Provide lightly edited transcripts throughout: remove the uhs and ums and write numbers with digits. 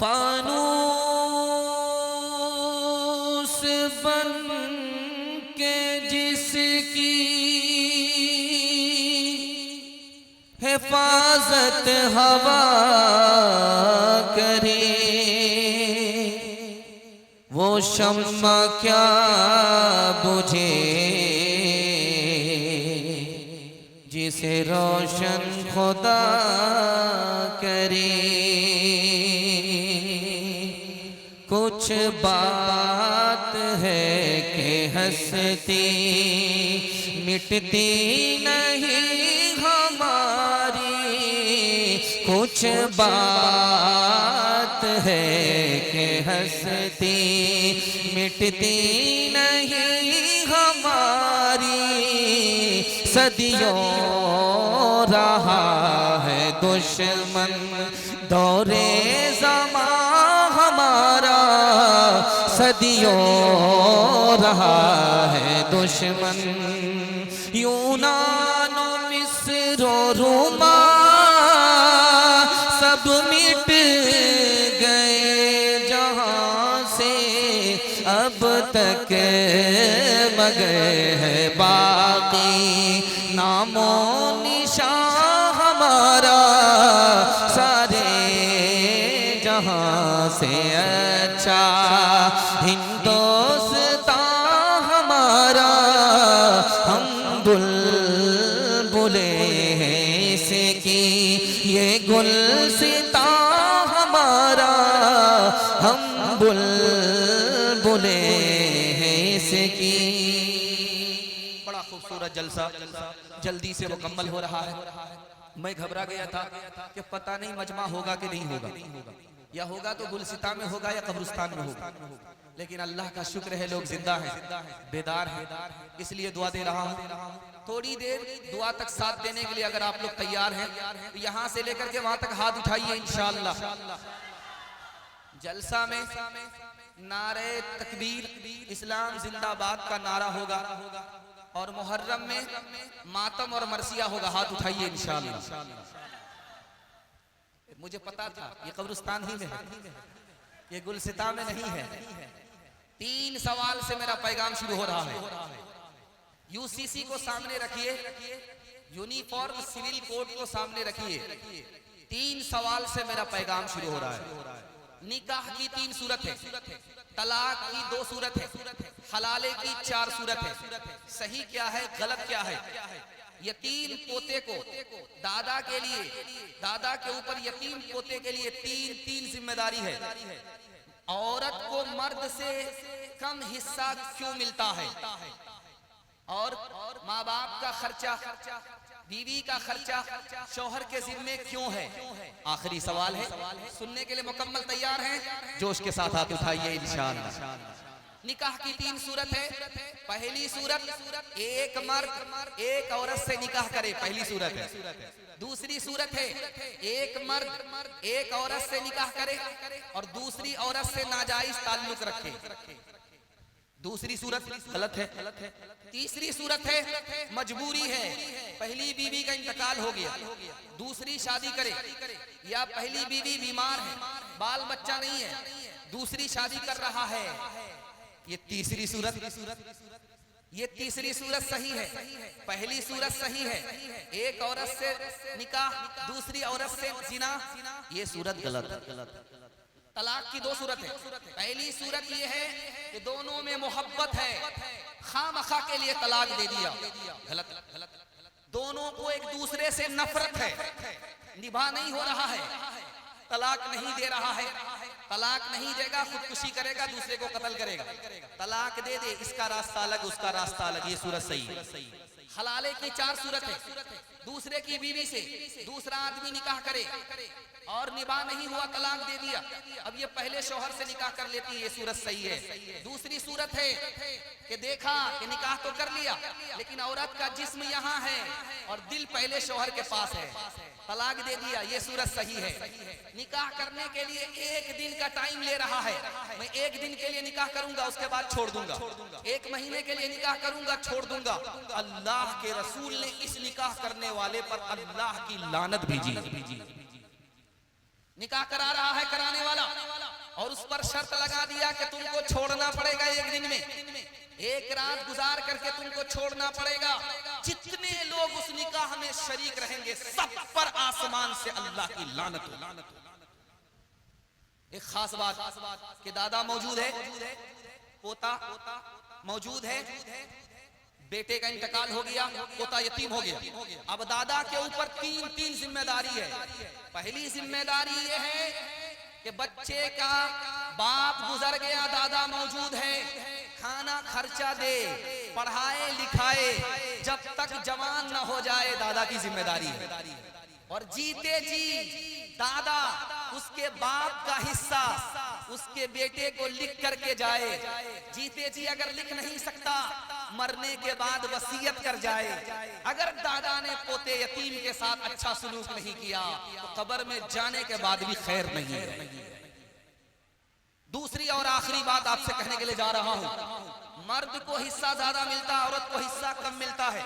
फानूस बन के जिसकी हिफाजत हवा करे, वो शम्मा क्या बुझे जिसे रोशन खुदा करे। कुछ बात है कि हंसती मिटती नहीं हमारी, कुछ बात है कि हंसती मिटती नहीं हमारी। सदियों रहा है दुश्मन दौरे ज़मां हमारा, सदियों रहा है दुश्मन। यूनान मिस्र रोमा सब मिट गए जहां से, अब तक मगर है बाकी नामो निशान हमारा। सारे जहां से अच्छा हिंदुस्तान हमारा। हम बुलबुले हैं इसकी ये गुलसिता हमारा, हम बुलबुले हैं इसकी। बड़ा खूबसूरत जलसा जल्दी से मुकम्मल हो रहा है। मैं घबरा गया था कि पता नहीं मजमा होगा कि नहीं होगा, या होगा तो गुलसिता में होगा या कब्रिस्तान में होगा। लेकिन अल्लाह का शुक्र है लोग जिंदा हैं, बेदार हैं, इसलिए दुआ दे रहा हूँ। थोड़ी देर दुआ तक साथ देने के लिए अगर आप लोग तैयार हैं तो यहाँ से लेकर के वहां तक हाथ उठाइए इंशाअल्लाह। जलसा में नारे तकबीर इस्लाम जिंदाबाद का नारा होगा, और मुहर्रम में मातम और मरसिया होगा। हाथ उठाइए इंशाअल्लाह। मुझे पता था ये कब्रिस्तान ही में है, ये गुलसिता में नहीं है। 3 सवाल से मेरा पैगाम शुरू हो रहा है। यूसीसी को सामने रखिए, यूनिफॉर्म सिविल कोड को सामने रखिए। 3 सवाल से मेरा पैगाम शुरू हो रहा है। निकाह की 3 सूरत है, तलाक की 2 सूरत है, हलाले की 4 सूरत है। सही क्या है, गलत क्या है? यतीम पोते को दादा के लिए, दादा के ऊपर यतीम पोते के लिए 3 जिम्मेदारी है। औरत को मर्द से कम हिस्सा क्यों मिलता है? और माँ बाप का खर्चा, बीवी का खर्चा शौहर के जिम्मे क्यों है? आखिरी सवाल है, सुनने के लिए मुकम्मल तैयार हैं? जोश के साथ हाथ उठाइए इंशाअल्लाह। निकाह की 3 सूरत है। पहली सूरत एक मर्द एक औरत से निकाह करे, पहली सूरत है। दूसरी सूरत है एक मर्द एक औरत से निकाह करे और दूसरी औरत से नाजायज ताल्लुक रखे, दूसरी सूरत गलत है। तीसरी सूरत है मजबूरी है, पहली बीवी का इंतकाल हो गया, दूसरी शादी करे, या पहली बीवी बीमार है, बाल बच्चा नहीं है, दूसरी शादी कर रहा है, ये तीसरी सूरत। ये तीसरी सूरत सही है, पहली सूरत सही है, एक औरत से निकाह दूसरी औरत से जिना, ये सूरत गलत है। तलाक की 2 सूरत है। पहली सूरत ये है कि दोनों में मोहब्बत है, खामखा के लिए तलाक दे दिया, गलत। दोनों को एक दूसरे से नफरत है, निभा नहीं हो रहा है, तलाक नहीं दे रहा है, तलाक नहीं देगा, खुदकुशी करेगा, दूसरे को कत्ल करेगा, तलाक दे दे, इसका रास्ता अलग उसका रास्ता अलग, ये सूरत सही है। हलाले की 4 सूरत है। दूसरे की बीवी से दूसरा आदमी निकाह करे और निभा नहीं हुआ, तलाक दे दिया, अब ये पहले शौहर से निकाह कर लेती है, ये सूरत सही है। दूसरी सूरत है कि देखा कि निकाह तो कर लिया लेकिन औरत का जिस्म यहाँ है और दिल पहले शौहर के पास है, तलाक दे दिया, ये सूरत सही है। निकाह करने के लिए 1 दिन का टाइम ले रहा है, मैं 1 दिन के लिए निकाह करूंगा उसके बाद छोड़ दूंगा, 1 महीने के लिए निकाह करूंगा छोड़ दूंगा। अल्लाह के रसूल ने इस निकाह करने वाले पर अल्लाह की लानत भेजी। निकाह करा रहा है कराने वाला और उस पर शर्त लगा दिया कि तुमको छोड़ना पड़ेगा 1 दिन में, 1 रात गुजार करके तुमको छोड़ना पड़ेगा। जितने लोग उस निकाह में शरीक रहेंगे सब पर आसमान से अल्लाह की लानत हो। एक खास बात कि दादा मौजूद है, पोता मौजूद है, बेटे का इंतकाल हो गया, पोता यतीम हो गया, अब दादा के ऊपर 3 जिम्मेदारी है। पहली जिम्मेदारी ये है कि बच्चे का बाप गुजर गया, दादा मौजूद है, खाना खर्चा दे, पढ़ाए लिखाए, जब तक जवान न हो जाए दादा की जिम्मेदारी है। और जीते जी दादा उसके बाप का हिस्सा उसके बेटे को लिख करके जाए, जीते जी अगर लिख नहीं सकता मरने के बाद वसीयत कर जाए। अगर दादा ने पोते यतीम के साथ अच्छा सलूक नहीं किया तो कब्र में जाने के बाद भी खैर नहीं है। दूसरी और आखिरी बात आपसे कहने के लिए जा रहा हूं, मर्द को हिस्सा ज्यादा मिलता है, औरत को हिस्सा कम मिलता है।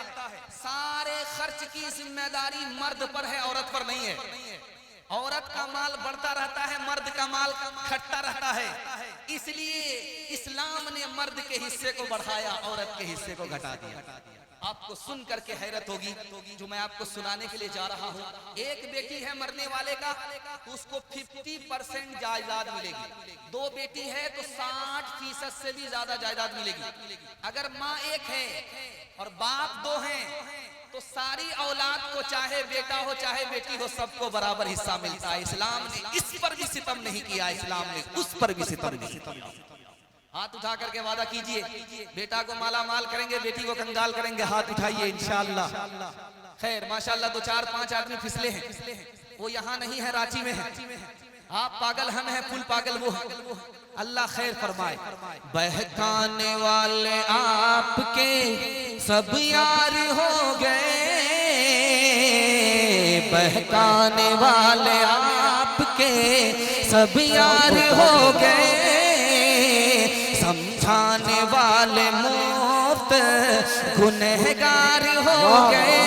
सारे खर्च की जिम्मेदारी मर्द पर है, औरत पर नहीं है। औरत का माल बढ़ता रहता है, मर्द का माल घटता रहता है, इसलिए इस्लाम ने मर्द के हिस्से को बढ़ाया, औरत के हिस्से को घटा दिया। आपको सुन करके हैरत होगी जो मैं आपको सुनाने के लिए जा रहा हूँ। एक बेटी है मरने वाले का, उसको 50% जायदाद मिलेगी। 2 बेटी है तो 60% से भी ज्यादा जायदाद मिलेगी। अगर माँ एक है और बाप 2 हैं तो सारी औलाद को चाहे बेटा हो चाहे बेटी हो सबको बराबर हिस्सा मिलता है। इस्लाम ने इस पर भी सितम नहीं किया, इस्लाम ने उस पर भी सितम नहीं किया। हाथ उठा करके वादा कीजिए, बेटा को माला माल करेंगे, बेटी को कंगाल करेंगे। हाथ उठाइए इंशाअल्लाह। खैर माशाअल्लाह 2 4 5 आदमी फिसले हैं, वो यहाँ नहीं है, रांची में है। आप पागल हम हैं, फुल पागल वो है। अल्लाह खैर फरमाए। बहकाने वाले आपके सब यार हो गए, बहकाने वाले आपके सब यार हो गए, समझाने वाले मुफ्त गुनहगार हो गए।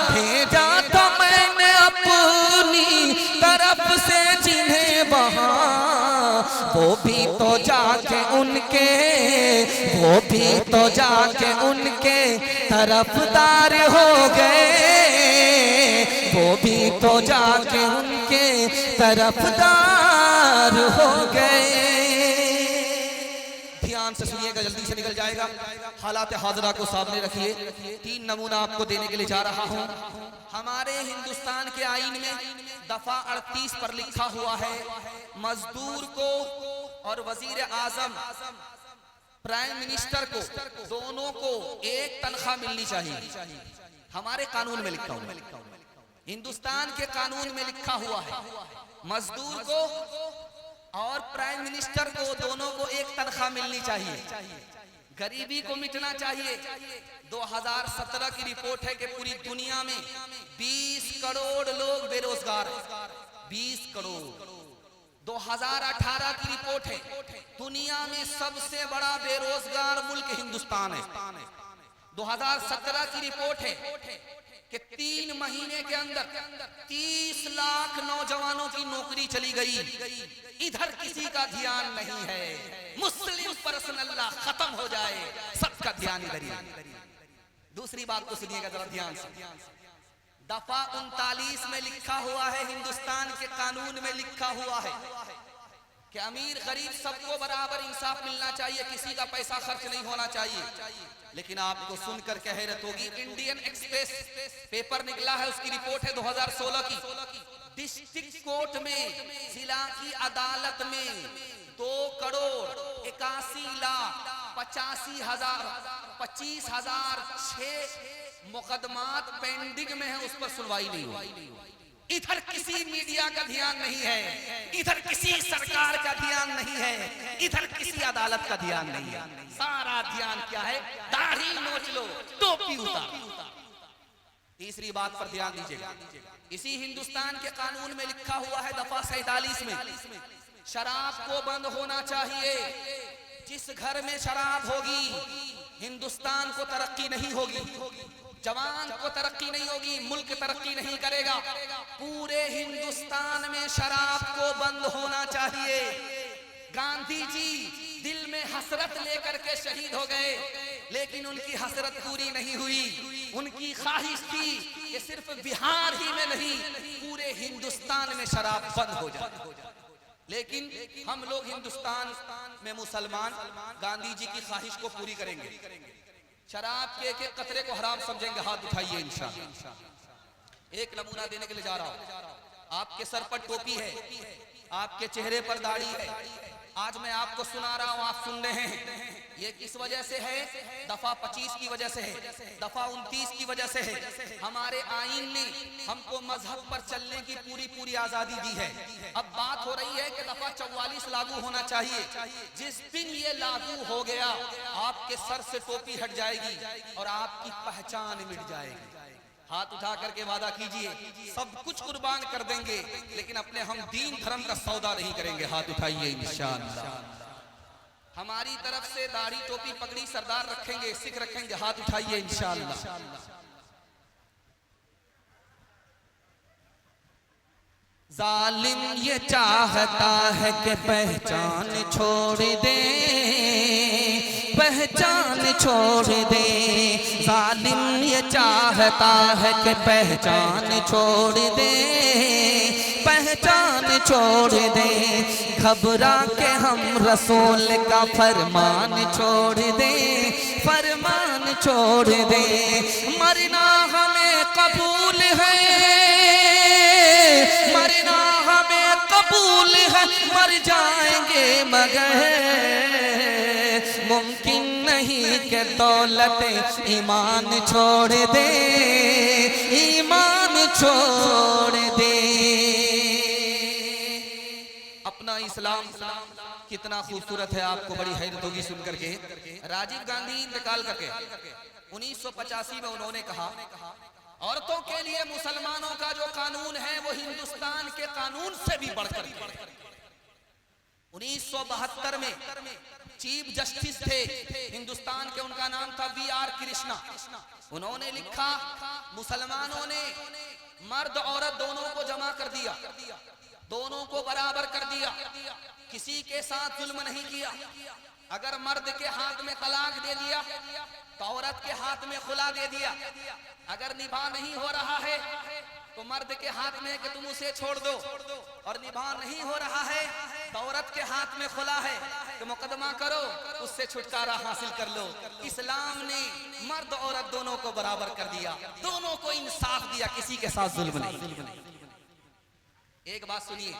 भेजा था मैंने अपनी तरफ से जिन्हें वहाँ, वो भी तो जाके उनके तरफदार हो गए, वो भी तो जाके उनके तरफदार हो गए। ध्यान से से सुनिएगा, जल्दी से निकल जाएगा। हालात हाजरा को सामने रखिए। 3 नमूना आपको देने के लिए जा रहा हूं। हमारे हिंदुस्तान के आईन में दफा 38 पर लिखा हुआ है, मजदूर को और वजीर आजम प्राइम मिनिस्टर को दोनों को एक तनख्वाह मिलनी चाहिए। हमारे कानून में लिखा हुआ है, हिंदुस्तान के कानून में लिखा हुआ है, मजदूर को और प्राइम मिनिस्टर को दोनों को एक तनख्वाह मिलनी चाहिए। गरीबी को मिटना चाहिए। 2017 की रिपोर्ट है कि पूरी दुनिया में 20 करोड़ लोग बेरोजगार हैं। 20 करोड़। 2018 की रिपोर्ट है, दुनिया में सबसे बड़ा बेरोजगार मुल्क हिंदुस्तान है। 2017 की रिपोर्ट है कि 3 महीने के अंदर 30 लाख नौजवानों की नौकरी चली गई। इधर किसी का ध्यान नहीं है। मुस्लिम पर्सन अल्लाह खत्म हो जाए, सबका ध्यान इधर ही। दूसरी बात को सुनिएगा जरा ध्यान से। दफा 39 में लिखा हुआ है, हिंदुस्तान के कानून में लिखा हुआ है कि अमीर गरीब सबको बराबर इंसाफ मिलना चाहिए, किसी का पैसा खर्च नहीं होना चाहिए। लेकिन आपको सुनकर कह हैरत होगी, इंडियन एक्सप्रेस पेपर निकला है, उसकी रिपोर्ट है 2016 की। डिस्ट्रिक्ट कोर्ट में, जिला की अदालत में 2 करोड़ 81 लाख 25,006 मुकदमात पेंडिंग में है, उस पर सुनवाई नहीं हुई। इधर किसी मीडिया का ध्यान नहीं है, इधर किसी सरकार का ध्यान नहीं है, इधर किसी अदालत का ध्यान नहीं है। सारा ध्यान क्या है? दाढ़ी नोच लो, टोपी उतार। तीसरी बात पर ध्यान दीजिएगा। इसी हिंदुस्तान के कानून में लिखा हुआ है दफा 47 में, शराब को बंद होना चाहिए। जिस घर में शराब होगी, हिंदुस्तान को तरक्की नहीं होगी, जवान को तरक्की नहीं होगी, मुल्क तरक्की नहीं करेगा। पूरे हिंदुस्तान में शराब को बंद होना चाहिए। गांधी जी दिल में हसरत लेकर के शहीद हो गए, लेकिन उनकी हसरत पूरी नहीं हुई। उनकी ख्वाहिश थी कि सिर्फ बिहार ही में नहीं, पूरे हिंदुस्तान में शराब बंद हो जाए। लेकिन हम लोग हिंदुस्तान में मुसलमान गांधी जी की ख्वाहिश को पूरी करेंगे। शराब के एक कतरे को हराम समझेंगे। हाथ उठाइए इंशाअल्लाह। एक नमूना देने के लिए जा रहा हूं। आपके सर पर टोपी है, आपके चेहरे पर दाढ़ी है। आज मैं आपको सुना रहा हूं, आप सुन रहे हैं। ये किस वजह से है? दफा 25 की वजह से है, दफा 29 की वजह से है। हमारे आईन ने हमको मजहब पर चलने की पूरी आजादी दी है। अब बात हो रही है कि दफा 44 लागू होना चाहिए। जिस दिन ये लागू हो गया, आपके सर से टोपी हट जाएगी और आपकी पहचान मिट जाएगी। हाथ उठा करके वादा कीजिए, सब कुछ कुर्बान कर देंगे, लेकिन अपने हम दीन धर्म का सौदा नहीं करेंगे। हाथ उठाइए इंशाअल्लाह। हमारी तरफ से दाढ़ी टोपी पगड़ी सरदार रखेंगे, सिख रखेंगे। हाथ उठाइए इंशाअल्लाह। जालिम ये चाहता है कि पहचान छोड़ दे, पहचान छोड़ दे। जालिम ये चाहता है कि पहचान छोड़ दे, पहचान छोड़ दे। घबरा के हम रसूल का फरमान छोड़ दे, फरमान छोड़ दे। मरना हमें कबूल है, मरना हमें कबूल है, मर जाएंगे मगर मुमकिन नहीं कि दौलत ईमान छोड़ दे, ईमान छोड़ दे। अपना इस्लाम कितना खूबसूरत है, आपको बड़ी हैरत होगी सुनकर के। राजीव गांधी इंतकाल करके 1985 में उन्होंने कहा, औरतों के लिए मुसलमानों का जो कानून है वो हिंदुस्तान के कानून से भी बढ़कर। 1972 में चीफ जस्टिस थे हिंदुस्तान के, उनका नाम था VR कृष्णा। उन्होंने लिखा, मुसलमानों ने मर्द औरत दोनों को जमा कर दिया, दोनों को बराबर कर दिया, किसी के साथ जुल्म नहीं किया। अगर मर्द के हाथ में तलाक दे दिया तो औरत के हाथ में खुला दे दिया। अगर निभा नहीं हो रहा है तो मर्द के हाथ में कि तुम उसे छोड़ दो, और निभा नहीं हो रहा है तो औरत के हाथ में खुला है तो मुकदमा करो, उससे छुटकारा हासिल कर लो। इस्लाम ने मर्द औरत दोनों को बराबर कर दिया, दोनों को इंसाफ दिया, किसी के साथ जुल्म नहीं। एक बात सुनिए,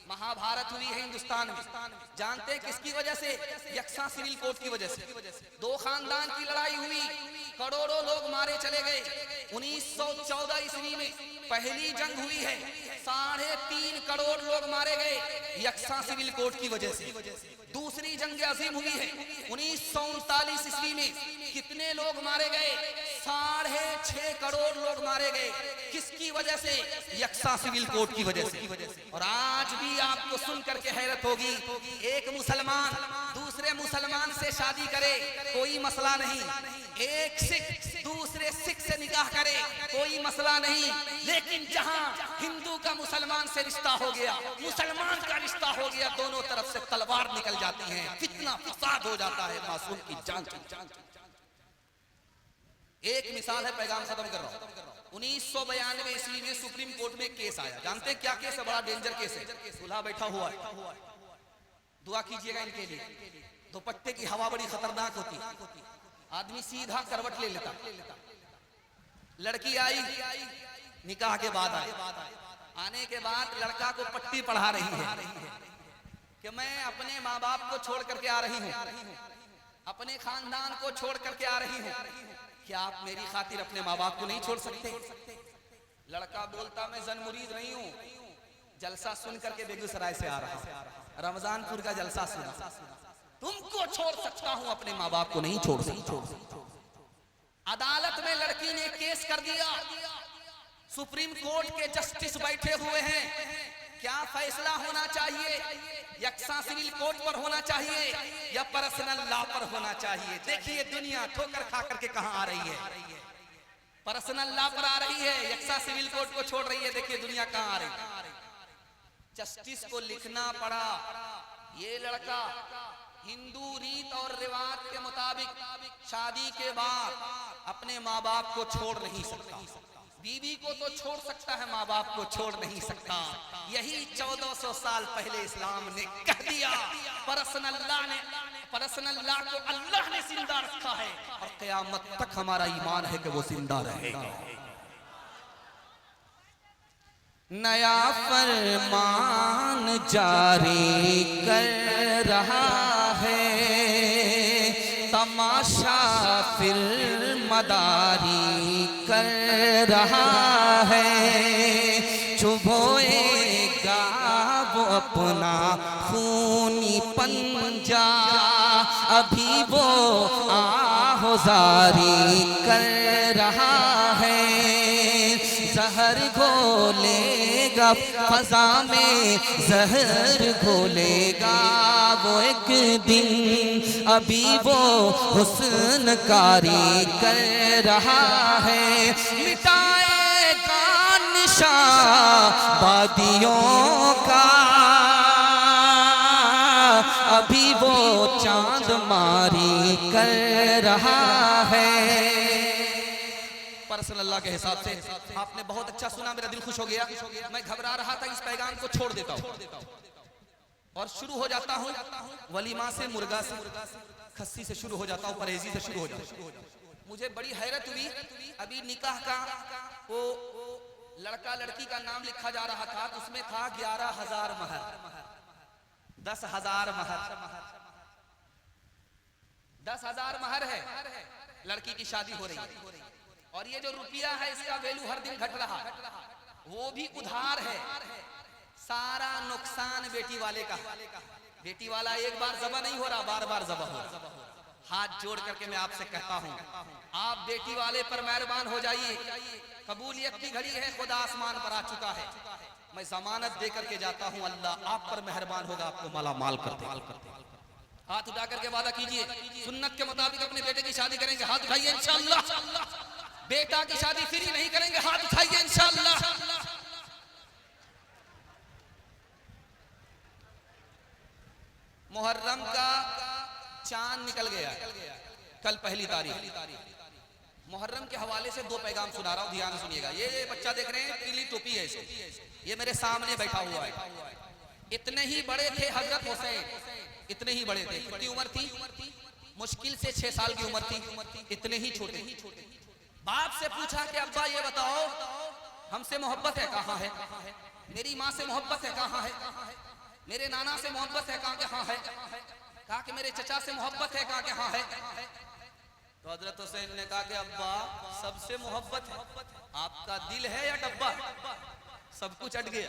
महाभारत हुई है हिंदुस्तान में, जानते हैं किसकी वजह से? यक्सा सिविल कोड की वजह से। दो खानदान की लड़ाई हुई, करोड़ों लोग मारे चले गए। 1914 ईस्वी में पहली जंग हुई है, 3.5 करोड़ लोग मारे गए यक्सा सिविल कोड की वजह से। दूसरी जंग अजीम हुई है 1939 ईस्वी में, कितने लोग मारे गए? 6.5 करोड़ लोग मारे गए। किसकी वजह से? यक्सा सिविल कोड की वजह से। और आज भी आपको सुन करके हैरत होगी, एक मुसलमान दूसरे मुसलमान से शादी करे कोई मसला नहीं, एक सिख दूसरे सिख से निकाह करे कोई मसला नहीं, लेकिन जहां हिंदू का मुसलमान से रिश्ता हो गया, मुसलमान का रिश्ता हो गया, दोनों तरफ से तलवार निकल जाती है, फितना फसाद हो जाता है, मासूम की जान। एक मिसाल है, पैगाम खत्म कर रहा हूं। 1992 ईस्वी में सुप्रीम कोर्ट में केस आया, जानते हैं क्या केस है? बड़ा डेंजर केस है। दूल्हा बैठा हुआ है, दुआ कीजिएगा इनके लिए। दुपट्टे की हवा बड़ी खतरनाक होती, आदमी सीधा करवट ले लेता। लड़की आई, निकाह के बाद आई, आने के बाद लड़का को पट्टी पढ़ा रही है कि मैं अपने माँ बाप को छोड़ करके आ रही हूँ, अपने खानदान को छोड़ करके आ रही हूँ, क्या आप मेरी खातिर अपने माँ बाप को नहीं छोड़ सकते? लड़का बोलता मैं जन मुरीद नहीं हूँ, जलसा सुन करके बेगूसराय से आ रहा हूँ, रमजानपुर का जलसा सुना, तुमको छोड़ सकता हूँ, अपने माँ बाप को नहीं छोड़ सकता। अदालत में लड़की ने केस कर दिया, सुप्रीम कोर्ट के जस्टिस बैठे हुए हैं, क्या फैसला होना चाहिए? यक्सा सिविल कोर्ट पर होना चाहिए या पर्सनल लॉ पर होना चाहिए? देखिए दुनिया ठोकर खा करके कहां आ रही है, पर्सनल लॉ पर आ रही है, यक्सा सिविल कोर्ट को छोड़ रही है। देखिए दुनिया कहां आ रही है। जस्टिस को लिखना पड़ा, ये लड़का हिंदू रीत और रिवाज के मुताबिक शादी के बाद अपने माँ बाप को छोड़ नहीं सकता, बीवी को तो छोड़ सकता है, माँ बाप को छोड़ नहीं सकता। यही 1400 साल पहले इस्लाम ने कह दिया। पर्सनल लॉ को अल्लाह ने जिंदा रखा है और क़यामत तक हमारा ईमान है कि वो जिंदा रहेगा। नया फरमान जारी कर रहा है, तमाशा फिर मदारी कर रहा है, चुभोएगा वो अपना खूनी पंजा, अभी वो आहोजारी कर रहा है, जहर घोलेगा फजा में, जहर घोलेगा वो एक दिन, अभी वो हुस्न कारी कर रहा है, मिटाएगा निशान वादियों का, अभी वो चांद मारी कर रहा है। पर्सनल अल्लाह के हिसाब से आपने बहुत अच्छा सुना, मेरा दिल खुश हो गया। मैं घबरा रहा था, इस पैगाम को छोड़ देता हूँ और शुरू हो जाता हूँ वलीमा से, मुर्गा से, खस्सी से शुरू हो जाता हूँ, परहेजी से शुरू हो जाता हूँ। मुझे बड़ी हैरत हुई, अभी निकाह का वो लड़का लड़की का नाम लिखा जा रहा था, तो उसमें था 11,000 महर, 10,000 महर, 10,000 महर है, लड़की की शादी हो रही है। और ये जो रुपया है इसका वैल्यू हर दिन घट रहा है, वो भी उधार है, सारा नुकसान बेटी वाले का। बेटी वाला एक बार जबा नहीं हो रहा, बार बार जबा हो रहा। हाथ जोड़ करके मैं आपसे कहता हूँ, आप बेटी वाले पर मेहरबान हो जाइए, कबूलियत की घड़ी है, खुदा आसमान पर आ चुका है। मैं जमानत दे करके जाता हूँ, अल्लाह आप पर मेहरबान होगा, आपको माला माल करते। हाथ उठा करके वादा कीजिए, सुन्नत के मुताबिक अपने बेटे की शादी करेंगे, हाथ उठाइए इंशाअल्लाह। बेटा की शादी फ्री नहीं करेंगे, हाथ उठाइए इंशाअल्लाह। मुहर्रम का चांद निकल गया, कल पहली तारीख। मुहर्रम के हवाले से 2 पैगाम सुना रहा हूं, ध्यान सुनिएगा। ये बच्चा देख रहे हैं, पीली टोपी है इसकी, ये मेरे सामने बैठा हुआ है, इतने ही बड़े थे हजरत हुसैन, इतने ही बड़े थे। कितनी उम्र थी? मुश्किल से 6 साल की उम्र थी, इतने ही छोटे। बाप से पूछा कि अब्बा ये बताओ हमसे मोहब्बत है कहाँ है, मेरी माँ से मोहब्बत है कहाँ है, मेरे नाना से मोहब्बत है कहाँ है, कहा कि मेरे चचा से मोहब्बत है कहाँ है। तो हजरत हुसैन ने कहा कि अब्बा सबसे मोहब्बत है, आपका दिल है या डब्बा है? सब कुछ अट गया।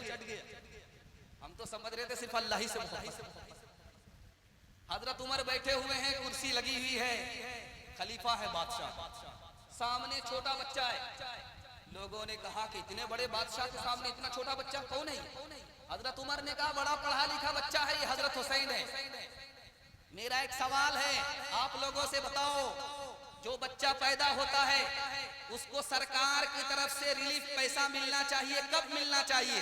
हम तो समझ रहे थे सिर्फ अल्लाह ही से मोहब्बत। हजरत उमर बैठे हुए हैं, कुर्सी लगी हुई है, खलीफा है बादशाह, सामने छोटा बच्चा है। लोगों ने कहा कि इतने बड़े बादशाह के सामने इतना छोटा बच्चा कौन है? हजरत उमर ने कहा बड़ा पढ़ा लिखा बच्चा है, ये हजरत हुसैन है। मेरा एक सवाल है, आप लोगों से बताओ, जो बच्चा पैदा होता है उसको सरकार की तरफ से रिलीफ पैसा मिलना चाहिए, कब मिलना चाहिए?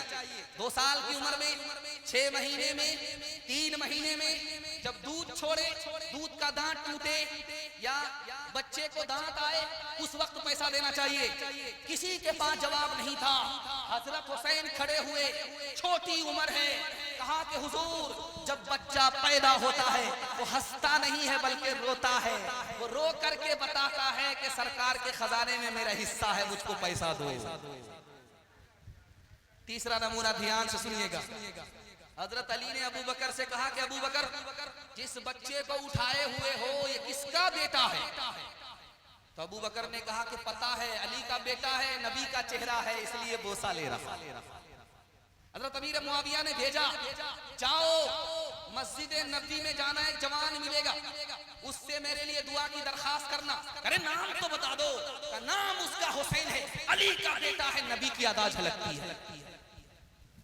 2 साल की उम्र में, 6 महीने में, 3 महीने में, जब दूध छोड़े, दूध का दांत टूटे या बच्चे को दांत आए, उस वक्त पैसा देना चाहिए। किसी के पास जवाब नहीं था। हजरत हुसैन खड़े हुए, छोटी उम्र है, कहा कि हुजूर जब बच्चा पैदा होता है वो हंसता नहीं है बल्कि रोता है, वो रो करके बताता है कि सरकार के खजाने में मेरा हिस्सा है, मुझको पैसा दो। तीसरा नमूना ध्यान से सुनिएगा। हजरत अली ने अबू बकर से कहा कि अबू बकर जिस बच्चे को उठाए हुए हो ये किसका बेटा है? तो अबू बकर ने कहा कि पता है अली का बेटा है, नबी का चेहरा है, इसलिए बोसा ले रहा। हजरत अमीर मुआविया ने भेजा, जाओ मस्जिद नबी में जाना, एक जवान मिलेगा, उससे मेरे लिए दुआ की दरखास्त करना। अरे नाम तो बता दो। नाम उसका हुसैन है, अली का बेटा है, नबी की अदा झलकती है।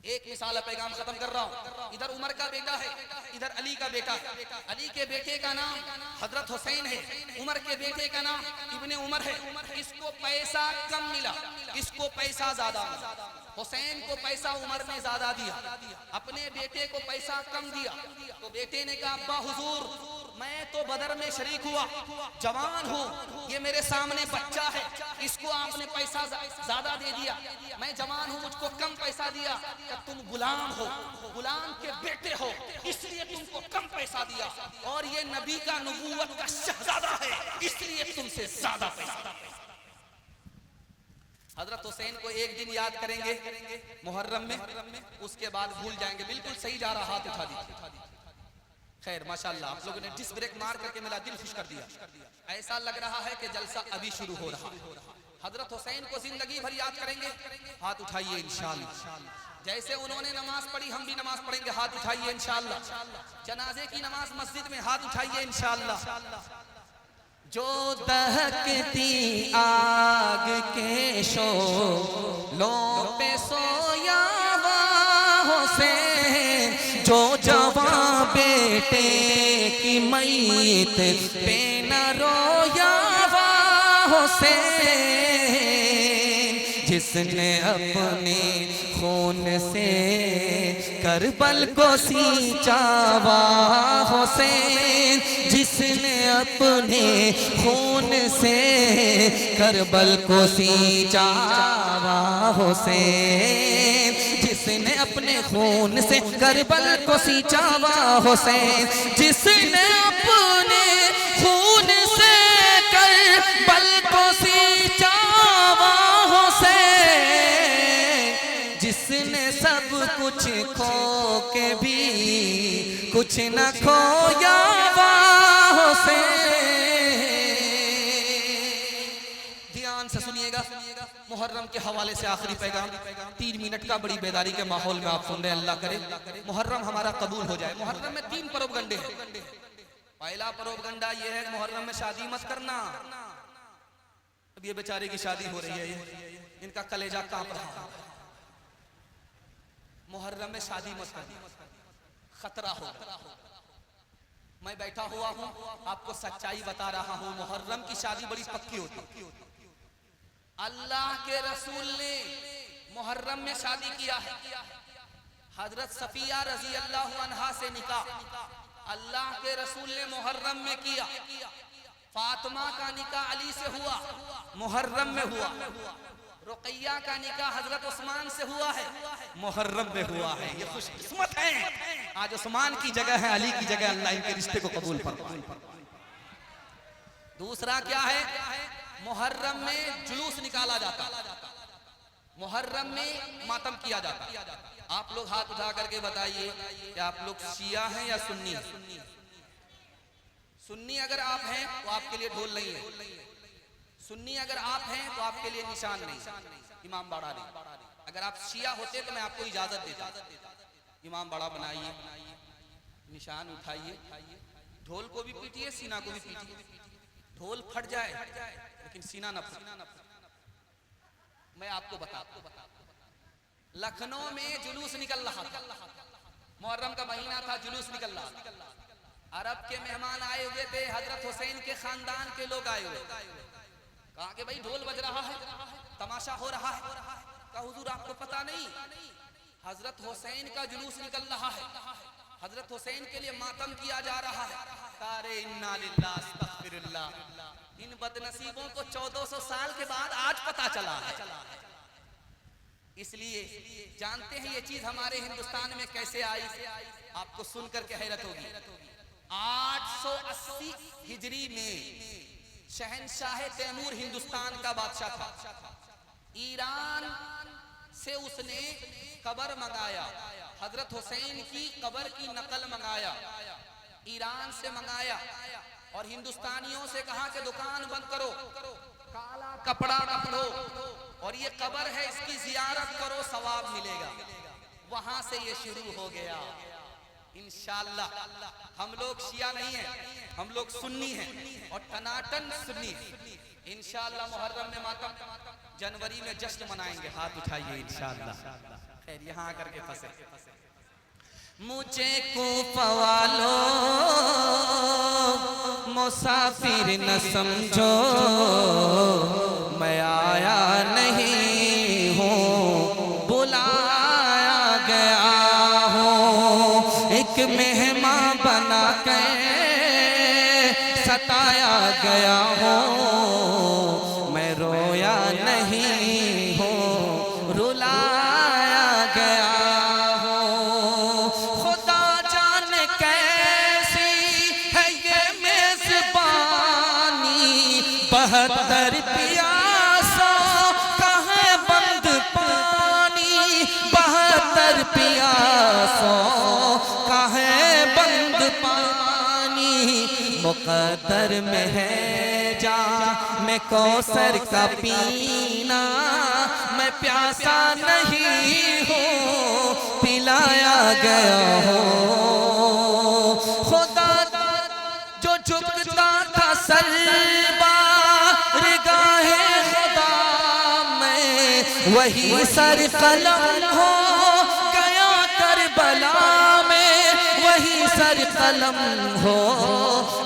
एक मिसाल पैगाम खत्म कर रहा हूँ। इधर उमर का बेटा है, इधर अली का बेटा है। अली के बेटे का नाम हजरत हुसैन है, उमर के बेटे का नाम इब्ने उमर है। इसको पैसा कम मिला, इसको पैसा ज्यादा मिला। हुसैन को पैसा उमर ने ज्यादा दिया, अपने बेटे को पैसा कम दिया। तो बेटे ने कहा अब्बा हुजूर मैं तो बदर में शरीक हुआ, जवान हूँ, ये मेरे सामने बच्चा है, इसको आपने पैसा ज्यादा दे दिया, मैं जवान हूँ, मुझको कम पैसा दिया। तुम गुलाम हो, गुलाम के बेटे हो, इसलिए तुमको कम पैसा दिया, और ये नबी का नबूवत का शहजादा है, इसलिए तुमसे ज्यादा पैसा। हजरत हुसैन को एक दिन याद करेंगे मुहर्रम में, उसके बाद भूल जाएंगे। बिल्कुल सही जा रहा, हाथ उठा दीजिए। खैर माशाल्लाह, आप लोगों ने डिस्क ब्रेक मार करके मेरा दिल खुश कर दिया। ऐसा लग रहा है कि जलसा अभी शुरू हो रहा है। हजरत हुसैन को जिंदगी भर याद करेंगे, हाथ उठाइए इंशाअल्लाह। जैसे उन्होंने नमाज पढ़ी हम भी नमाज पढ़ेंगे, हाथ उठाइए इंशाअल्लाह। जनाजे की नमाज मस्जिद में, हाथ उठाइए इंशाअल्लाह। जो दहकती आग के शोलों पे सोया हुसैन, जो जवां बेटे की मैयत पे न रोया हुसैन, जिसने अपने खून से करबल को सींचा हुसैन, जिसने अपने खून से करबल को सींचा हुसैन, जिसने अपने खून से करबल को सींचा हुसैन, जिसने अपने खून से करबल को सींचा हुसैन, जिसने सब कुछ खो के भी कुछ न खोया हुसैन। ध्यान से सुनिएगा, मुहर्रम के हवाले से आखिरी पैगाम, 3 मिनट का, बड़ी बेदारी के माहौल में आप सुन रहे हैं। अल्लाह करे मुहर्रम हमारा कबूल हो जाए। मुहर्रम में 3 प्रोपगंडे हैं। पहला प्रोपगंडा ये है मुहर्रम में शादी मत करना। अब ये बेचारे की शादी हो रही है, इनका कलेजा कांप रहा है। मुहर्रम में शादी मत करना, खतरा हो। मैं बैठा हुआ हूँ, आपको सच्चाई बता रहा हूँ, मुहर्रम की शादी बड़ी पक्की होती है। अल्लाह के रसूल ने मुहर्रम में शादी किया है। हजरत सफिया रजी अल्लाह अन्हा से निकाह अल्लाह के रसूल ने मुहर्रम में किया। फातिमा का निकाह अली से हुआ, मुहर्रम में हुआ। रुकैया का निकाह हजरत उस्मान से हुआ है, मुहर्रम में हुआ है। ये खुशकिस्मत है, आज उस्मान की जगह है, अली की जगह, अल्लाह इनके रिश्ते को कबूल फरमाए। दूसरा क्या है, मुहर्रम में जुलूस निकाला जाता, मुहर्रम में मातम किया जाता। आप लोग हाथ उठा करके बताइए कि आप लोग शिया हैं या सुन्नी? सुन्नी अगर आप हैं तो आपके लिए ढोल नहीं है, सुन्नी अगर आप हैं तो आपके लिए निशान नहीं, इमाम बाड़ा नहीं। अगर आप शिया होते तो मैं आपको इजाजत देता, इमाम बाड़ा बनाइए, निशान उठाइए, ढोल को भी पीटिए, सीना को भी पीटिए, ढोल फट जाए लेकिन सीना न फटे। मैं आपको बताता, लखनऊ में जुलूस निकल रहा था, मुहर्रम का महीना था, जुलूस निकल रहा था। अरब के मेहमान आए हुए थे, हजरत हुसैन के खानदान के लोग आए हुए। कहा कि भाई ढोल बज रहा है, तमाशा हो रहा है। कहा हुजूर आपको पता नहीं, हजरत हुसैन का जुलूस निकल रहा है, हजरत हुसैन के लिए मातम किया जा रहा है। तारे इन्ना लिल्लाह अस्तगफिरुल्लाह, इन बदनसीबों को 1400 साल के बाद आज पता चला है। इसलिए जानते हैं ये चीज हमारे हिंदुस्तान में कैसे आई, आपको सुनकर के हैरत होगी। 880 हिजरी में शहनशाह तैमूर हिंदुस्तान का बादशाह था, ईरान से उसने कब्र मंगाया, हजरत हुसैन की कब्र की नकल मंगाया, ईरान से मंगाया, और हिंदुस्तानियों से कहा कि दुकान बंद करो, काला कपड़ा पहनो, और ये कब्र है इसकी जियारत करो, सवाब मिलेगा। वहां से ये शुरू हो गया। इंशाअल्लाह हम लोग शिया नहीं हैं, हम लोग सुन्नी हैं और टनाटन सुन्नी हैं। इंशाअल्लाह मुहर्रम में मातम, जनवरी में जश्न मनाएंगे। हाथ उठाइए इंशाअल्लाह। खैर यहाँ आकर के फंसे। मुझे कूफा वालो मुसाफिर न समझो, मैं आया नहीं हूँ, बुलाया गया हूँ। एक मेहमान बना के सताया गया हूँ, मैं रोया नहीं हूँ, रुलाया गया हूँ। खुदा जाने कैसी है ये मेजबानी, 72 प्यासों का है बंद पानी, 72 प्यासों का है बंद पानी। मुक़द्दर में है जा मैं कौसर का पीना, मैं प्यासा नहीं हूँ, पिलाया गया हूँ। खुदा जो झुकता था सलबा रिगाहे खुदा में, वही सर कलम हो गया करबला में, वही सर कलम हो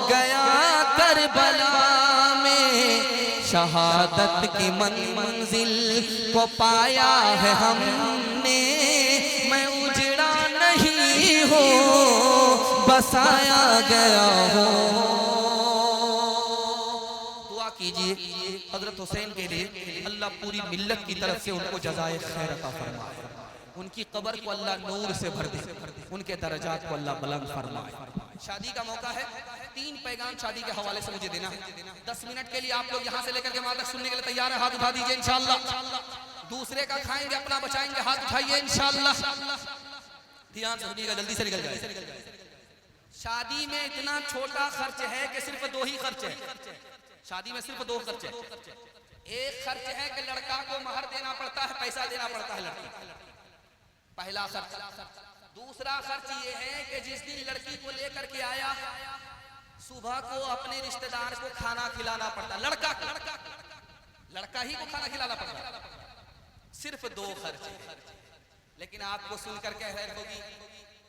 गया करबला में। शहादत की मंजिल को पाया है हमने, मैं उजड़ा नहीं हूँ, बसाया गया हूँ। दुआ कीजिए हजरत हुसैन के लिए, अल्लाह पूरी मिल्लत की तरफ से उनको जज़ाए खैर अता फरमाए, उनकी कब्र को अल्लाह नूर से भर दे, उनके दर्जात को अल्लाह बुलंद फरमाए। शादी का मौका है, 3 पैगाम शादी के हवाले से मुझे देना है। 10 मिनट के लिए आप लोग यहाँ से लेकर के वहां तक सुनने के लिए तैयार है? हाथ उठा दीजिए इंशाअल्लाह। दूसरे का खाएंगे अपना बचाएंगे, हाथ उठाइए इंशाअल्लाह। ध्यान से सुनिएगा, जल्दी से निकल जाए। शादी में इतना छोटा खर्च है कि सिर्फ 2 ही खर्च है। शादी में सिर्फ 2 खर्च है। एक खर्च है कि लड़का को महर देना पड़ता है, पैसा देना पड़ता है लड़की, पहला खर्च। दूसरा खर्च ये है कि जिस दिन लड़की को लेकर के आया, सुबह को अपने रिश्तेदार को खाना खिलाना पड़ता, लड़का ही को खाना खिलाना पड़ता। सिर्फ 2 खर्च। लेकिन आपको सुनकर के हैरत होगी,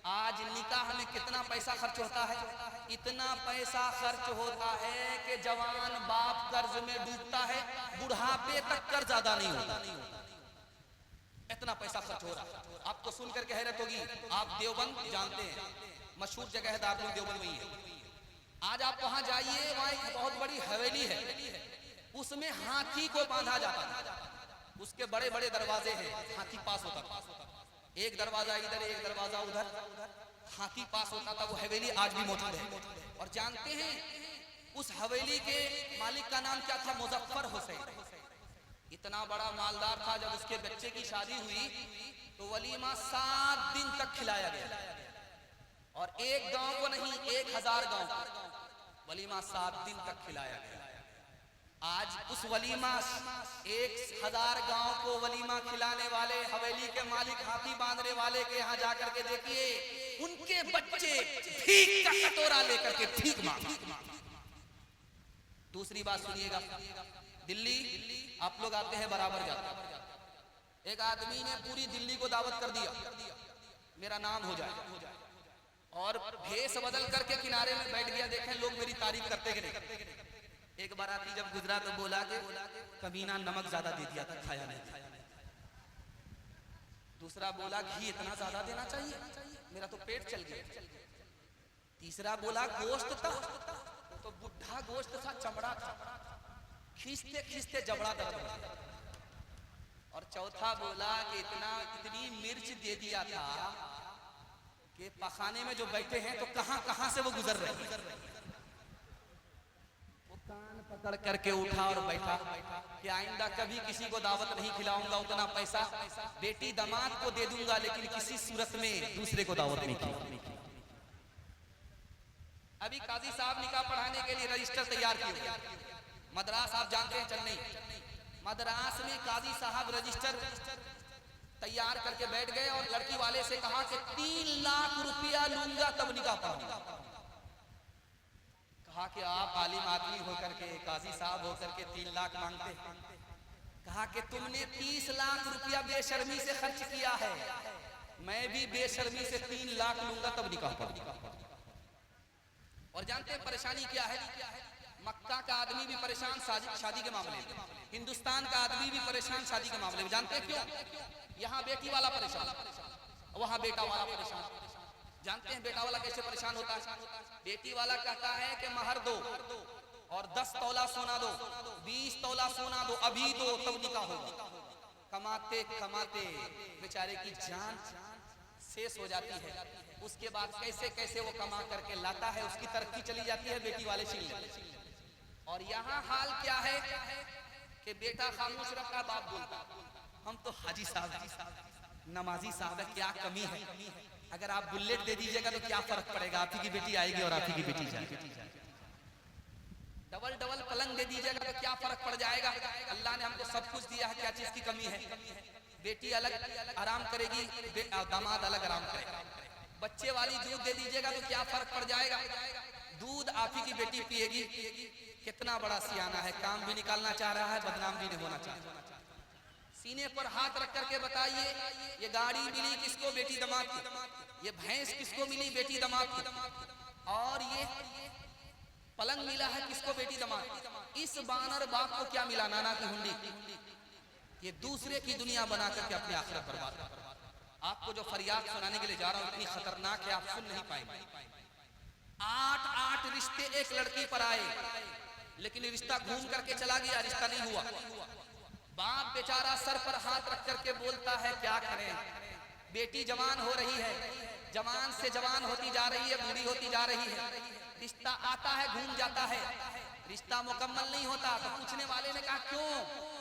आज निकाह में कितना पैसा खर्च होता है? इतना पैसा खर्च होता है कि जवान बाप कर्ज में डूबता है, बुढ़ापे तक कर्ज अदा नहीं होता। इतना पैसा खर्च हो रहा है। आपको सुनकर के हैरत होगी। आप देवबंद जानते हैं, मशहूर जगह है दारुल देवबंद में ही है। आज आप वहां जाइए, वहां एक बहुत बड़ी हवेली है, उसमें हाथी को बांधा जाता है। उसके बड़े बड़े दरवाजे हैं, हाथी पास होता था, एक दरवाजा इधर एक दरवाजा उधर, हाथी पास होता था। वो हवेली आज भी मौजूद है। और जानते हैं उस हवेली के मालिक का नाम क्या था? मुजफ्फर हुसैन। इतना बड़ा मालदार था। जब उसके बच्चे की शादी हुई तो वलीमा 7 दिन तक खिलाया गया, और एक गांव को नहीं 1000 गांव वलीमा 7 दिन तक खिलाया गया। आज उस वलीमा 1000 गांव को वलीमा खिलाने वाले हवेली के मालिक हाथी बांधने वाले के यहाँ जाकर के देखिए, उनके बच्चे भीख का कटोरा लेकर के भीख मांगते। दूसरी बात सुनिएगा, दिल्ली आप लोग आते हैं बराबर जाते हैं, एक आदमी ने पूरी दिल्ली को दावत कर दिया मेरा नाम हो जाए, और भेष बदल करके किनारे में बैठ गया। देखें लोग मेरी तारीफ करते कि नहीं। एक बाराती जब गुजरा तो बोला कि कमीना नमक ज्यादा दे दिया था, खाया नहीं। दूसरा बोला घी इतना ज्यादा देना चाहिए, मेरा तो पेट चल गया। तीसरा बोला गोश्त था तो बुढ़ा गोश्त था, चमड़ा था, खींचते खींचते जबड़ा दर्द हुआ। और चौथा बोला कि इतनी मिर्च दे दिया था कि पखाने में जो बैठे हैं तो कहां कहां से वो गुजर रहे हैं। वो कान पकड़ करके उठा और बैठा कि आइंदा कभी किसी को दावत नहीं खिलाऊंगा, उतना पैसा बेटी दामाद को दे दूंगा, लेकिन किसी सूरत में दूसरे को दावत नहीं खिलाऊंगा। अभी काजी साहब निकाह पढ़ाने के लिए रजिस्टर तैयार किए। मद्रास आप जानते हैं चेन्नई, मद्रास में काजी साहब रजिस्टर तैयार करके बैठ गए और लड़की वाले से कहा कि 3 लाख रुपया लूंगा तब निकाह पढ़ूंगा। कहा कि आप आलिम आदमी होकर के, काजी साहब होकर के 3 लाख मांगते। कहा कि तुमने 30 लाख रुपया बेशर्मी से खर्च किया है, मैं भी बेशर्मी से 3 लाख लूंगा तब निकाह पढ़ूंगा। और जानते हैं परेशानी क्या है? मक्का का आदमी भी परेशान शादी के मामले में, हिंदुस्तान का आदमी भी परेशान शादी के मामले में। जानते हैं क्यों? यहाँ बेटी वाला परेशान, वहां बेटा वाला परेशान। जानते हैं बेटा वाला कैसे परेशान होता है? बेटी वाला कहता है कि महर दो और 10 तोला सोना दो, 20 तोला सोना दो, अभी दो तब निकाह होगा। कमाते कमाते बेचारे की जान शेष हो जाती है। उसके बाद कैसे कैसे वो कमा करके लाता है, उसकी तरक्की चली जाती है, बेटी वाले छीन लेते। और यहाँ हाल क्या है कि बेटा खामोश रखा, बाप बोलता हम तो हाजी साहब नमाजी साहब है, क्या कमी है? अगर आप बुलेट दे दीजिएगा तो क्या फर्क पड़ेगा? आप ही की बेटी आएगी और आप ही की बेटी जाएगी। डबल डबल पलंग दे दीजिएगा तो क्या फर्क पड़ जाएगा? अल्लाह ने हमको सब कुछ दिया है, क्या चीज की कमी है? बेटी अलग आराम करेगी, दामाद अलग आराम करेगा। बच्चे वाली दूध दे दीजिएगा तो क्या फर्क पड़ जाएगा? दूध आप ही की बेटी पिएगी। कितना बड़ा सियाना है, काम भी निकालना चाह रहा है, बदनाम भी नहीं होना चाहता। सीने पर हाथ रख करके बताइए, ये गाड़ी मिली किसको? बेटी दामाद को। ये भैंस किसको मिली? बेटी दामाद को। और ये पलंग मिला है किसको? बेटी दामाद। इस बानर बाप को क्या मिला? नाना की हुंडी। ये दूसरे की दुनिया बना करके अपनी आखिरत बर्बाद कर। आपको जो फरियाद सुनाने के लिए जा रहा हूं इतनी खतरनाक है, आप सुन नहीं पाएंगे। 8 रिश्ते एक लड़की पर आए, लेकिन रिश्ता घूम करके चला गया, रिश्ता नहीं हुआ। बाप बेचारा सर पर हाथ रख करके बोलता है क्या करें? बेटी जवान हो रही है, जवान से जवान होती जा रही है, बूढ़ी होती जा रही है। रिश्ता आता है घूम जाता है, रिश्ता मुकम्मल नहीं होता। तो पूछने वाले ने कहा क्यों?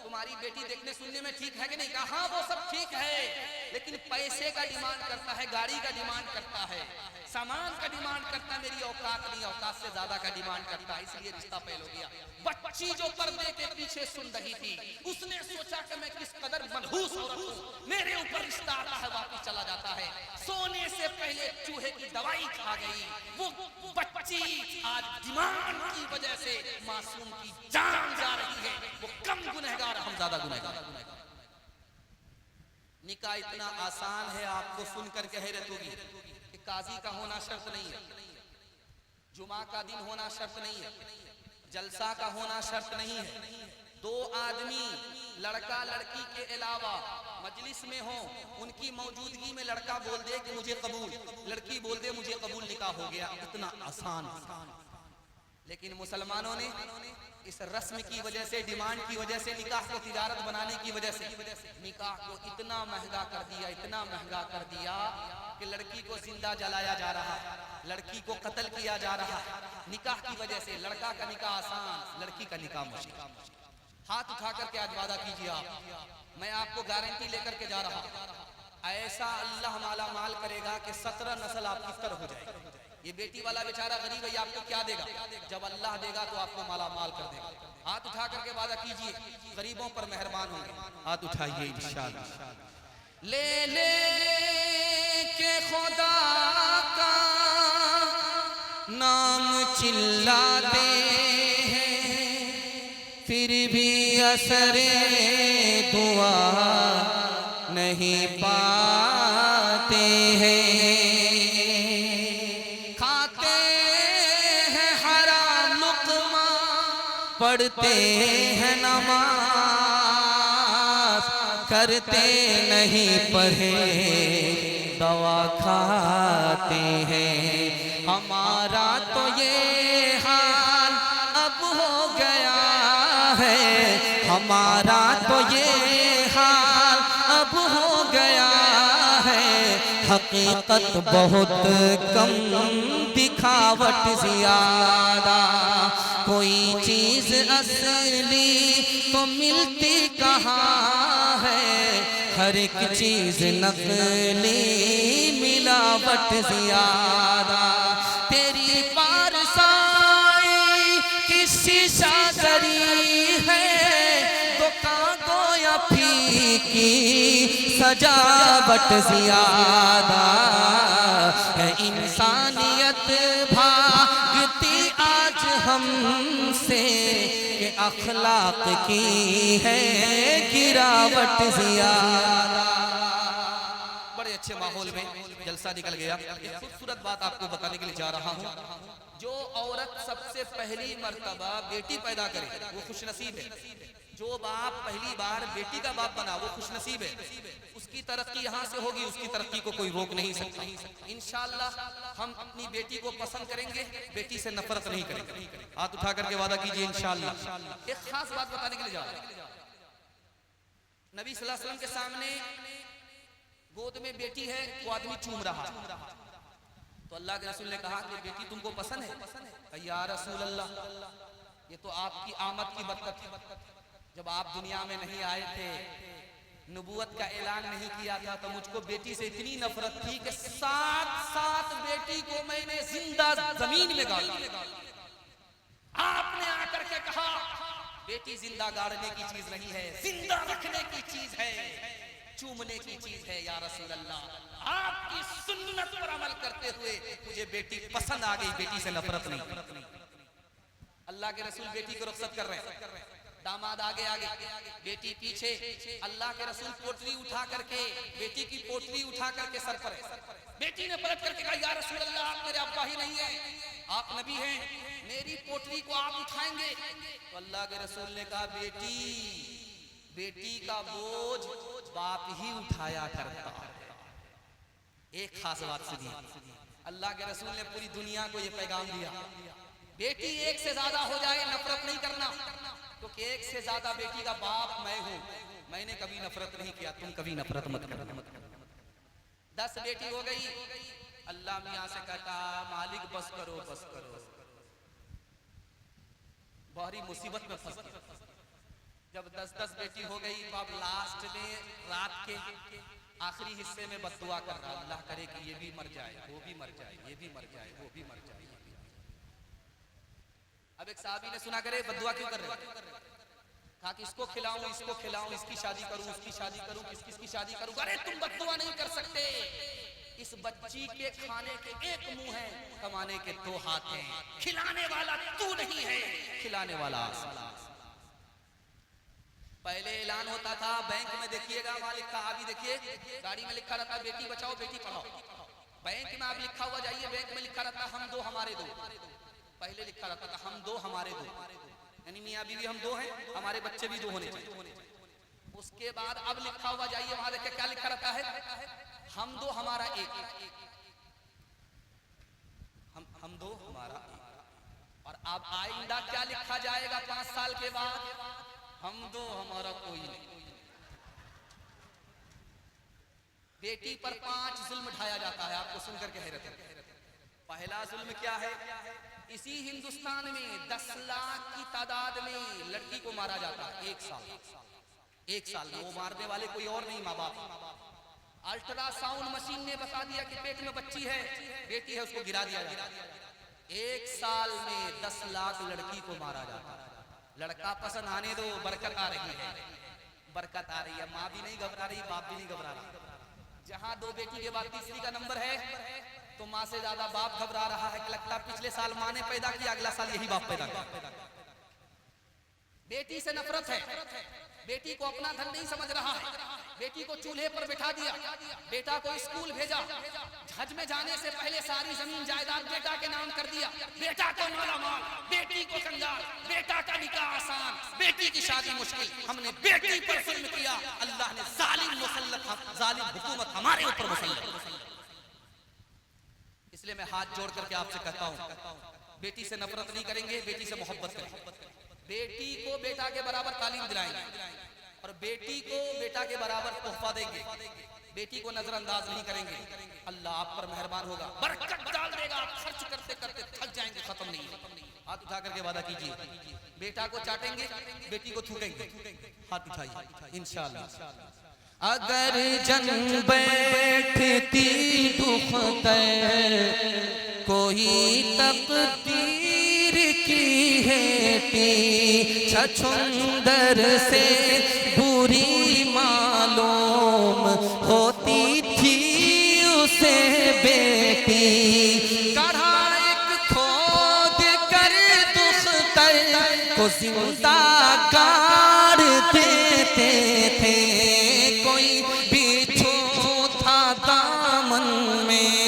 तुम्हारी बेटी देखने सुनने में ठीक है कि नहीं? कहा हाँ वो सब ठीक है, लेकिन पैसे का डिमांड करता है, गाड़ी का डिमांड करता है, सामान का डिमांड करता है, मेरी औकात नहीं, औकात से ज्यादा का डिमांड करता है, इसलिए रिश्ता फेल हो गया। बच्ची जो पर्दे के पीछे सुन रही थी, उसने सोचा कि मैं किस कदर मनहूस औरत हूं, मेरे ऊपर रिश्ता आता है वापस चला जाता है। सोने से पहले चूहे की दवाई खा गई वो बच्ची, आज डिमांड की वजह से मासूम की जान जा रही है। वो कम गुनहगार, हम ज्यादा गुनहगार। निकाह इतना आसान है, आपको सुनकर के हैरत होगी कि काजी का होना शर्त नहीं है, जुमा का दिन होना शर्त नहीं है, जलसा का होना शर्त नहीं है। 2 आदमी लड़का लड़की के अलावा मजलिस में हो, उनकी मौजूदगी में लड़का बोल दे कि मुझे कबूल, लड़की बोल दे मुझे कबूल, निकाह हो गया। इतना आसान। लेकिन मुसलमानों ने इस रस्म की वजह से, डिमांड की वजह से, निकाह को तिजारत बनाने की वजह से निकाह को इतना महंगा कर दिया, इतना महंगा कर दिया कि लड़की को जिंदा जलाया जा रहा है, लड़की को कत्ल किया जा रहा है निकाह की वजह से। लड़का का निकाह आसान, लड़की का निकाह मुश्किल। हाथ उठा करके आज वादा कीजिए आप, मैं आपको गारंटी लेकर के जा रहा हूं, ऐसा अल्लाह माला माल करेगा कि 17 नस्ल आपकी तरह हो जाएगी। ये बेटी वाला बेचारा गरीब है, आपको क्या देगा? जब अल्लाह देगा तो आपको माला माल कर देगा। हाथ उठा करके वादा कीजिए, गरीबों पर मेहरबान होंगे। हाथ उठाइए इंशाअल्लाह। ले ले के खुदा का नाम चिल्लाते हैं, फिर भी असरे दुआ नहीं पाते हैं। खाते हैं हराम लुक़मा, पढ़ते हैं नमाज, करते नहीं पढ़े दवा खाते हैं। हमारा तो ये हाल अब हो गया है, हमारा तो ये हाल अब हो गया है। हकीकत बहुत कम, दिखावट ज्यादा, कोई चीज असली तो मिलती कहाँ है, हर एक चीज नकली, मिलावट ज्यादा। तेरी पारसाई की शीशा गरी है, तो कागो या फीकी सजावट ज्यादा है। इंसानियत भागती आज हमसे कि अखलाक की है गिरावट ज्यादा। बड़े अच्छे माहौल में जलसा निकल गया। एक खूबसूरत बात आपको बताने के लिए जा रहा हूँ। जो औरत सबसे पहली मर्तबा बेटी पैदा करे वो खुशनसीब है। जो बाप पहली बार बेटी का बाप बना वो खुशनसीब है। उसकी तरक्की यहाँ से होगी, उसकी तरक्की को कोई रोक नहीं सकता। इंशाअल्लाह हम अपनी बेटी को पसंद करेंगे, बेटी से नफरत नहीं करेंगे। हाथ उठा करके वादा कीजिए इंशाअल्लाह। एक खास बात बताने के लिए जा रहा हूं। नबी सल्लल्लाहु अलैहि वसल्लम के सामने गोद में बेटी है, वो आदमी चूम रहा, तो अल्लाह के रसूल ने कहा कि बेटी तुमको पसंद है? या रसूल अल्लाह, ये तो आपकी आमद की बरकत है। जब आप दुनिया में नहीं आए थे, नबूवत का ऐलान नहीं किया था, तो मुझको बेटी से इतनी नफरत थी कि 7 बेटी को मैंने जिंदा जमीन में गाड़ा। आपने आकर के कहा बेटी जिंदा गाड़ने की चीज नहीं है, जिंदा रखने की चीज है, चूमने की चीज है। या रसूल अल्लाह, आपकी सुन्नत पर अमल करते हुए मुझे बेटी पसंद आ गई, बेटी से नफरत नहीं। अल्लाह के रसूल बेटी को रुखसत कर रहे हैं, दामाद आगे आगे, बेटी पीछे। अल्लाह के रसूल पोटली उठा करके, बेटी की पोटली उठा करके सर पर है। बेटी ने पलट करके कहा या रसूल अल्लाह, आप मेरे अब्बा ही नहीं है, आप नबी हैं, मेरी पोटली को आप उठाएंगे? तो अल्लाह के रसूल ने कहा बेटी का बोझ बाप ही उठाया करता। एक खास बात सुनिए, अल्लाह के रसूल ने पूरी दुनिया को यह पैगाम दिया, बेटी एक से ज्यादा हो जाए नफरत नहीं करना, क्योंकि एक से ज्यादा बेटी का बाप मैं हूं, मैंने कभी नफरत नहीं किया, तुम कभी नफरत मत करना। 10 बेटी हो गई, अल्लाह मियां से कहता मालिक बस करो बस करो, बड़ी मुसीबत में फंस गई। जब 10 बेटी हो गई तो अब लास्ट में रात के आखिरी हिस्से में बद्दुआ कर रहा, अल्लाह करे कि ये भी मर जाए, वो भी मर जाए, ये भी मर जाए, वो भी मर जाए। अब एक साहबी ने सुना, करे बद्दुआ क्यों कर रहे? कहा कि इसको खिलाऊं, इसको खिलाऊं, इसकी शादी करूं, उसकी शादी करूं, किसकी शादी करूं। अरे तुम बद्दुआ नहीं कर सकते, इस बच्ची के खाने के एक मुंह है, कमाने के 2 हाथ हैं, खिलाने वाला तू नहीं है, खिलाने वाला। पहले ऐलान होता था बैंक में, देखिएगा वहां लिखा, अभी देखिए गाड़ी में लिखा रहता बेटी बचाओ बेटी पढ़ाओ। बैंक में आप लिखा हुआ जाइए, बैंक में लिखा रहता हम 2 हमारे 2। पहले लिखा रहता था हम 2 हमारे 2, यानी मियां बीवी हम 2 हैं, हमारे बच्चे भी 2 होने चाहिए। उसके बाद अब लिखा हुआ जाइए, वहां देखिए क्या लिखा रहता है, हम 2 हमारा 1, हम 2 हमारा 1। और और अब आइंदा क्या लिखा जाएगा 5 साल के बाद? हम दो हमारा कोई नहीं। बेटी पर 5 जुल्म ढाया जाता है, आपको सुनकर के हैरत है। पहला जुल्म क्या है? इसी हिंदुस्तान में 10 लाख की तादाद में लड़की को मारा जाता है एक साल में। वो मारने वाले कोई और नहीं, माँ बाप। अल्ट्रासाउंड मशीन ने बता दिया कि पेट में बच्ची है, बेटी है, उसको गिरा दिया जाता है। 1 साल में 10 लाख लड़की को मारा जाता है। लड़का पसंद आने दो, बरकत आ रही है, बरकत आ रही है। माँ भी नहीं घबरा रही, बाप भी नहीं घबरा रहा। जहां 2 बेटी के बाद तीसरी का नंबर है, तो माँ से ज्यादा बाप घबरा रहा है कि लगता पिछले साल माँ ने पैदा किया, अगला साल यही बाप पैदा किया। बेटी से नफरत है, बेटी को अपना धन नहीं समझ रहा है, बेटी को चूल्हे पर बिठा दिया, बेटा को स्कूल भेजा, हज में जाने से पहले सारी जमीन जायदाद बेटा के नाम कर दिया, बेटा को मालामाल, बेटी को कंगाल, बेटा का निकाह आसान, बेटी की शादी मुश्किल। हमने बेटी पर जुल्म किया, अल्लाह ने जालिम हुकूमत हमारे ऊपर मुसल्लत। इसलिए मैं हाथ जोड़ करके आपसे कहता हूं, बेटी से नफरत नहीं करेंगे, बेटी से मोहब्बत करेंगे। बेटी को बेटा के बराबर तालीम दिलाएंगे और बेटी को बेटा के बराबर तोहफा देंगे। बेटी को नजरअंदाज नहीं करेंगे। अल्लाह आप पर मेहरबान होगा, बरकत डाल देगा। आप खर्च करते करते थक जाएंगे, खत्म नहीं। हाथ उठा करके वादा कीजिए, बेटा को चाटेंगे, बेटी को थूकेंगे। हाथ उठाइए इंशाअल्लाह। अगर जन बैठती दुख्तर कोई तकदीर की हेती, छछुंदर से बुरी मालूम होती थी उसे बेटी। कढ़ा एक खोद कर दुख्तर को जिंदा गाड़ देते थे, कोई बिच्छू था दामन में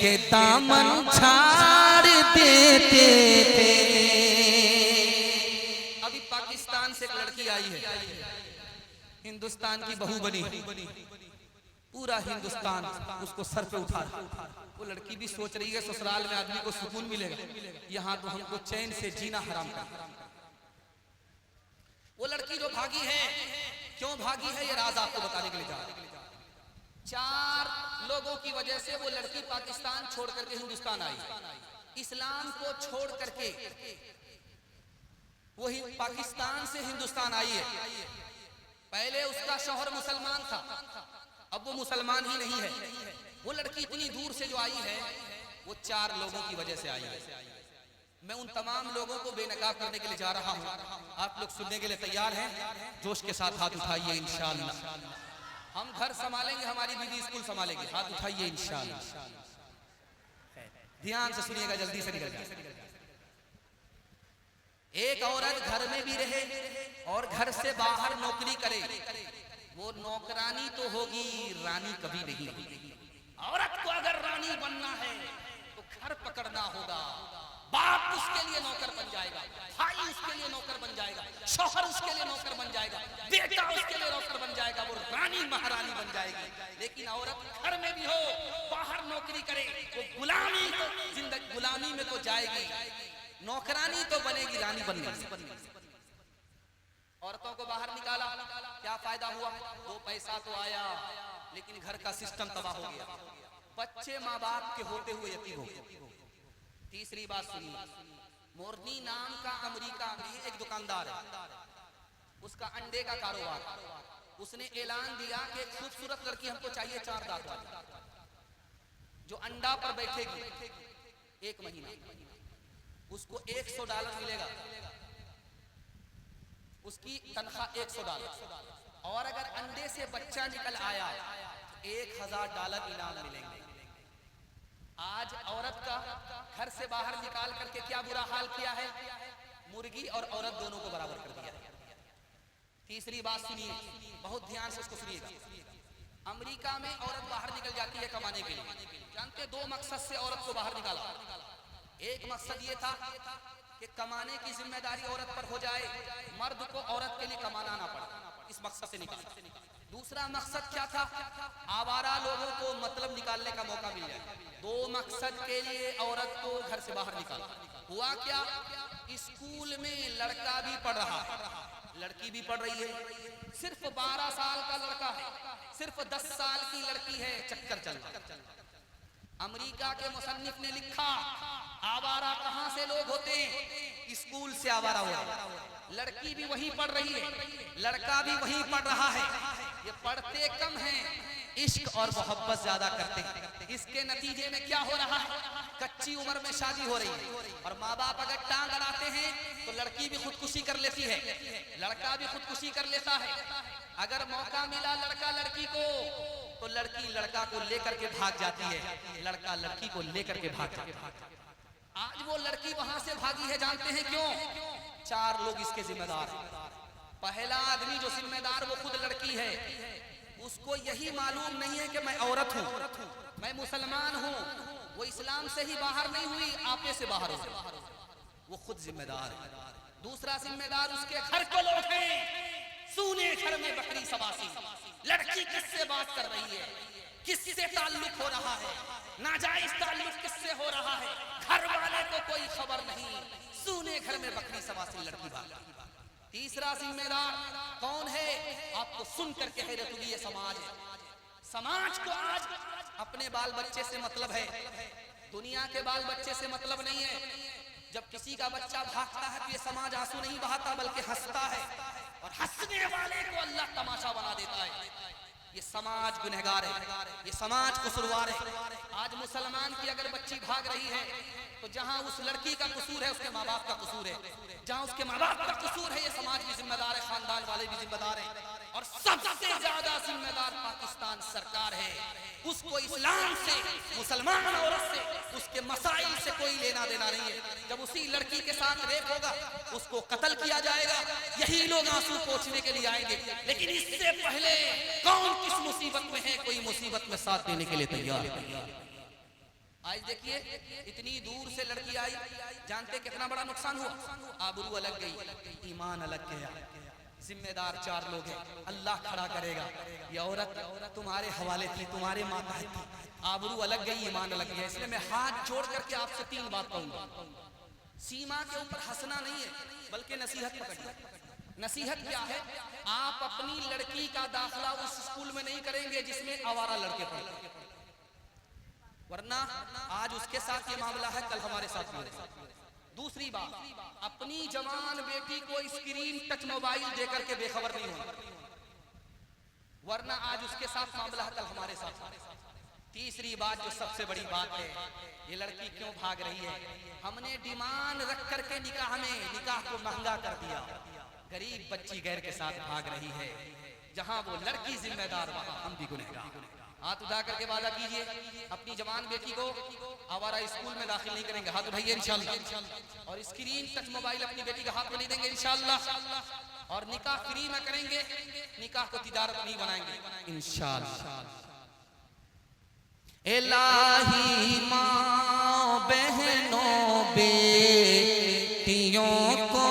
के दामन छाड़ देते थे। अभी पाकिस्तान से एक लड़की आई है, हिंदुस्तान की बहू बनी, पूरा हिंदुस्तान उसको सर पे उठा रहा। वो लड़की भी सोच रही है ससुराल में आदमी को सुकून मिलेगा, यहाँ तो हमको चैन से जीना हराम कर। वो लड़की जो भागी है, क्यों भागी है, ये राज आपको बताने के लिए जा रहा हूं। 4 लोगों की वजह से वो लड़की पाकिस्तान छोड़ करके हिंदुस्तान आई। इस्लाम को छोड़ करके वो पाकिस्तान से हिंदुस्तान आई है। पहले उसका शौहर मुसलमान था, अब वो मुसलमान ही नहीं है। वो लड़की इतनी दूर से जो आई है, वो 4 लोगों की वजह से आई है। मैं उन तमाम लोगों को बेनकाब करने के लिए जा रहा हूं। आप लोग सुनने के लिए तैयार हैं? जोश के साथ हाथ उठाइए इंशाअल्लाह। हम घर संभालेंगे, हमारी बीवी स्कूल संभालेंगे। हाथ उठाइए इंशाअल्लाह। ध्यान से सुनिएगा, जल्दी से निकल जाए। एक औरत घर में भी रहे और घर से बाहर नौकरी करे, वो नौकरानी तो होगी, रानी कभी नहीं होगी। औरत को अगर रानी बनना है तो घर पकड़ना होगा। बाप उसके लिए नौकर बन जाएगा, भाई उसके लिए नौकर बन जाएगा, शौहर उसके लिए नौकर बन जाएगा, बेटा उसके लिए नौकर बन जाएगा, वो रानी महारानी बन जाएगी। लेकिन औरत घर में भी हो, बाहर नौकरी करे, वो गुलामी तो जिंदगी गुलामी में तो जाएगी, नौकरानी तो बनेगी, रानी बनेगी। औरतों को बाहर निकाला, क्या फायदा हुआ? 2 पैसा तो आया, लेकिन घर का सिस्टम तबाह हो गया। बच्चे माँ बाप के होते हुए यतीम हो गए। तीसरी बात सुनिए, मोरनी नाम का अमेरिका में एक दुकानदार है, उसका अंडे का कारोबार। उसने ऐलान दिया कि एक खूबसूरत लड़की हमको चाहिए, 4 दांत वाली, जो अंडा पर बैठेगी 1 महीना, उसको $100 मिलेगा, उसकी तनख्वाह $100। और अगर अंडे से बच्चा निकल आया तो $1000 इनाम मिलेंगे। आज औरत का घर से बाहर निकाल करके क्या बुरा हाल किया है, मुर्गी और औरत दोनों को बराबर कर दिया है। तीसरी बात सुनिए, बहुत ध्यान से इसको सुनिएगा। अमेरिका में औरत बाहर निकल जाती है कमाने के लिए। जानते 2 मकसद से औरत को बाहर निकाला। एक मकसद ये था कि कमाने की जिम्मेदारी औरत पर हो जाए, मर्द को औरत के लिए कमाना ना पड़े, इस मकसद से निकाला। दूसरा मकसद क्या था, आवारा लोगों को मतलब निकालने का मौका मिल जाए। 2 मकसद के लिए औरत को घर से बाहर निकाला। हुआ क्या, स्कूल में लड़का भी पढ़ रहा है, लड़की भी पढ़ रही है। सिर्फ 12 साल का लड़का है, सिर्फ 10 साल की लड़की है, चक्कर चल रहा। अमेरिका के मुसन्निफ ने लिखा, आवारा कहां से लोग होते हैं, स्कूल से आवारा हो रहे। लड़की भी वहीं पढ़ रही है, लड़का भी वहीं पढ़ रहा है। ये पढ़ते कम हैं, इश्क और मोहब्बत ज्यादा करते हैं। इसके नतीजे में क्या हो रहा है, कच्ची उम्र में शादी हो रही है। और माँ बाप अगर टांग अड़ाते हैं तो लड़की भी खुदकुशी कर लेती है, लड़का भी खुदकुशी कर लेता है। अगर मौका मिला लड़का लड़की को तो लड़की लड़का को लेकर के भाग जाती है, लड़का लड़की को लेकर के भाग जाता है। आज वो लड़की वहां से भागी है, जानते हैं क्यों? 4 लोग इसके जिम्मेदार हैं। पहला आदमी जो जिम्मेदार वो खुद लड़की है। उसको यही मालूम नहीं है कि मैं औरत हूँ, मैं मुसलमान हूँ। वो इस्लाम से ही बाहर नहीं हुई, आपे से बाहर हो, वो खुद जिम्मेदार है। दूसरा जिम्मेदार उसके घर को लोग हैं। सूने घर में बकरी सवासी, लड़की किससे बात कर रही है, किससे ताल्लुक हो रहा है, नाजायज ताल्लुक किससे हो रहा है, घर वाले को कोई खबर नहीं। सूने घर में बकरी सवासी लड़की भाग। तीसरा जिम्मेदार कौन है, आपको सुन करके हैरत होगी, ये समाज है। समाज को आज अपने बाल बच्चे से मतलब है, दुनिया के बाल बच्चे से मतलब नहीं है। जब किसी का बच्चा भागता है तो ये समाज आंसू नहीं बहाता बल्कि हंसता है, और हंसने वाले को अल्लाह तमाशा बना देता है। ये समाज गुनहगार है, ये समाज कसूरवार है। आज मुसलमान की अगर बच्ची भाग रही है तो जहां उस लड़की का कसूर है उसके माँ बाप का कसूर है, जहां उसके माँ बाप का कसूर है ये समाज भी जिम्मेदार है, खानदान वाले भी जिम्मेदार हैं। और सबसे ज्यादा जिम्मेदार पाकिस्तान सरकार है। उसको इस्लाम से, मुसलमान औरत से, उसके मसाइल से कोई लेना देना नहीं है। जब उसी लड़की के साथ रेप होगा उसको कत्ल किया जाएगा, यही लोग आंसू पोंछने के लिए आएंगे। लेकिन इससे पहले कौन किस मुसीबत में है, कोई मुसीबत में साथ देने के लिए तैयार है। आज देखिए इतनी दूर से लड़की आई, जानते कितना बड़ा नुकसान हुआ, आबरू अलग गई, ईमान अलग गया। जिम्मेदार 4 लोग हैं, अल्लाह खड़ा करेगा। ये औरत तुम्हारे हवाले थी, तुम्हारे मातहत थी, आबरू अलग गई, ईमान अलग गया। इसलिए मैं हाथ जोड़ करके आपसे 3 बात कहूंगा। सीमा के ऊपर हंसना नहीं है बल्कि नसीहत पकड़िए। नसीहत क्या है, आप अपनी लड़की का दाखिला उस स्कूल में नहीं करेंगे जिसमें आवारा लड़के पढ़ते हैं, वरना आज उसके साथ ये मामला है, कल हमारे साथ भी। दूसरी बात, अपनी जवान बेटी को स्क्रीन टच मोबाइल देकर के बेखबर नहीं होना, वरना आज उसके साथ मामला है, कल हमारे साथ। तीसरी बात जो सबसे बड़ी बात है, ये लड़की क्यों भाग रही है, हमने डिमांड रख करके निकाह को महंगा कर दिया। गरीब बच्ची गैर के साथ भाग रही है, जहां वो लड़की जिम्मेदार वहां हम भी गुनहगार। हाथ उठा करके वादा कीजिए अपनी जवान बेटी को आवारा स्कूल में दाखिल नहीं करेंगे, हाथ उठाइए इंशाल्लाह। और स्क्रीन टच मोबाइल अपनी बेटी का हाथ में नहीं देंगे इंशाल्लाह। और निकाह फ्री में करेंगे, निकाह को तिजारत नहीं बनाएंगे इंशाल्लाह। इलाही माँ बहनों बेटियों को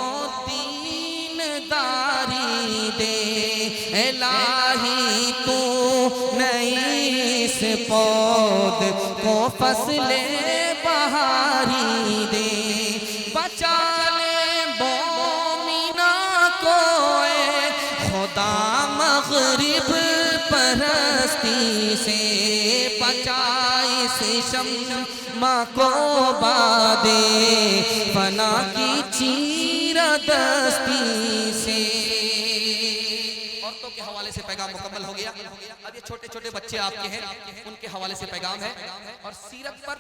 दीनदारी दे, इलाही तू इस पौध को फसले बहारी दे, बचा ले मोमिना को ए खुदा मगरिब परस्ती से, बचा इस शम्मा को बादे फना की चीरदस्ती से। औरतों के हवाले से पैगाम मुकम्मल हो गया। अब ये छोटे छोटे बच्चे आपके हैं, उनके हवाले से पैगाम है, और सीरत पर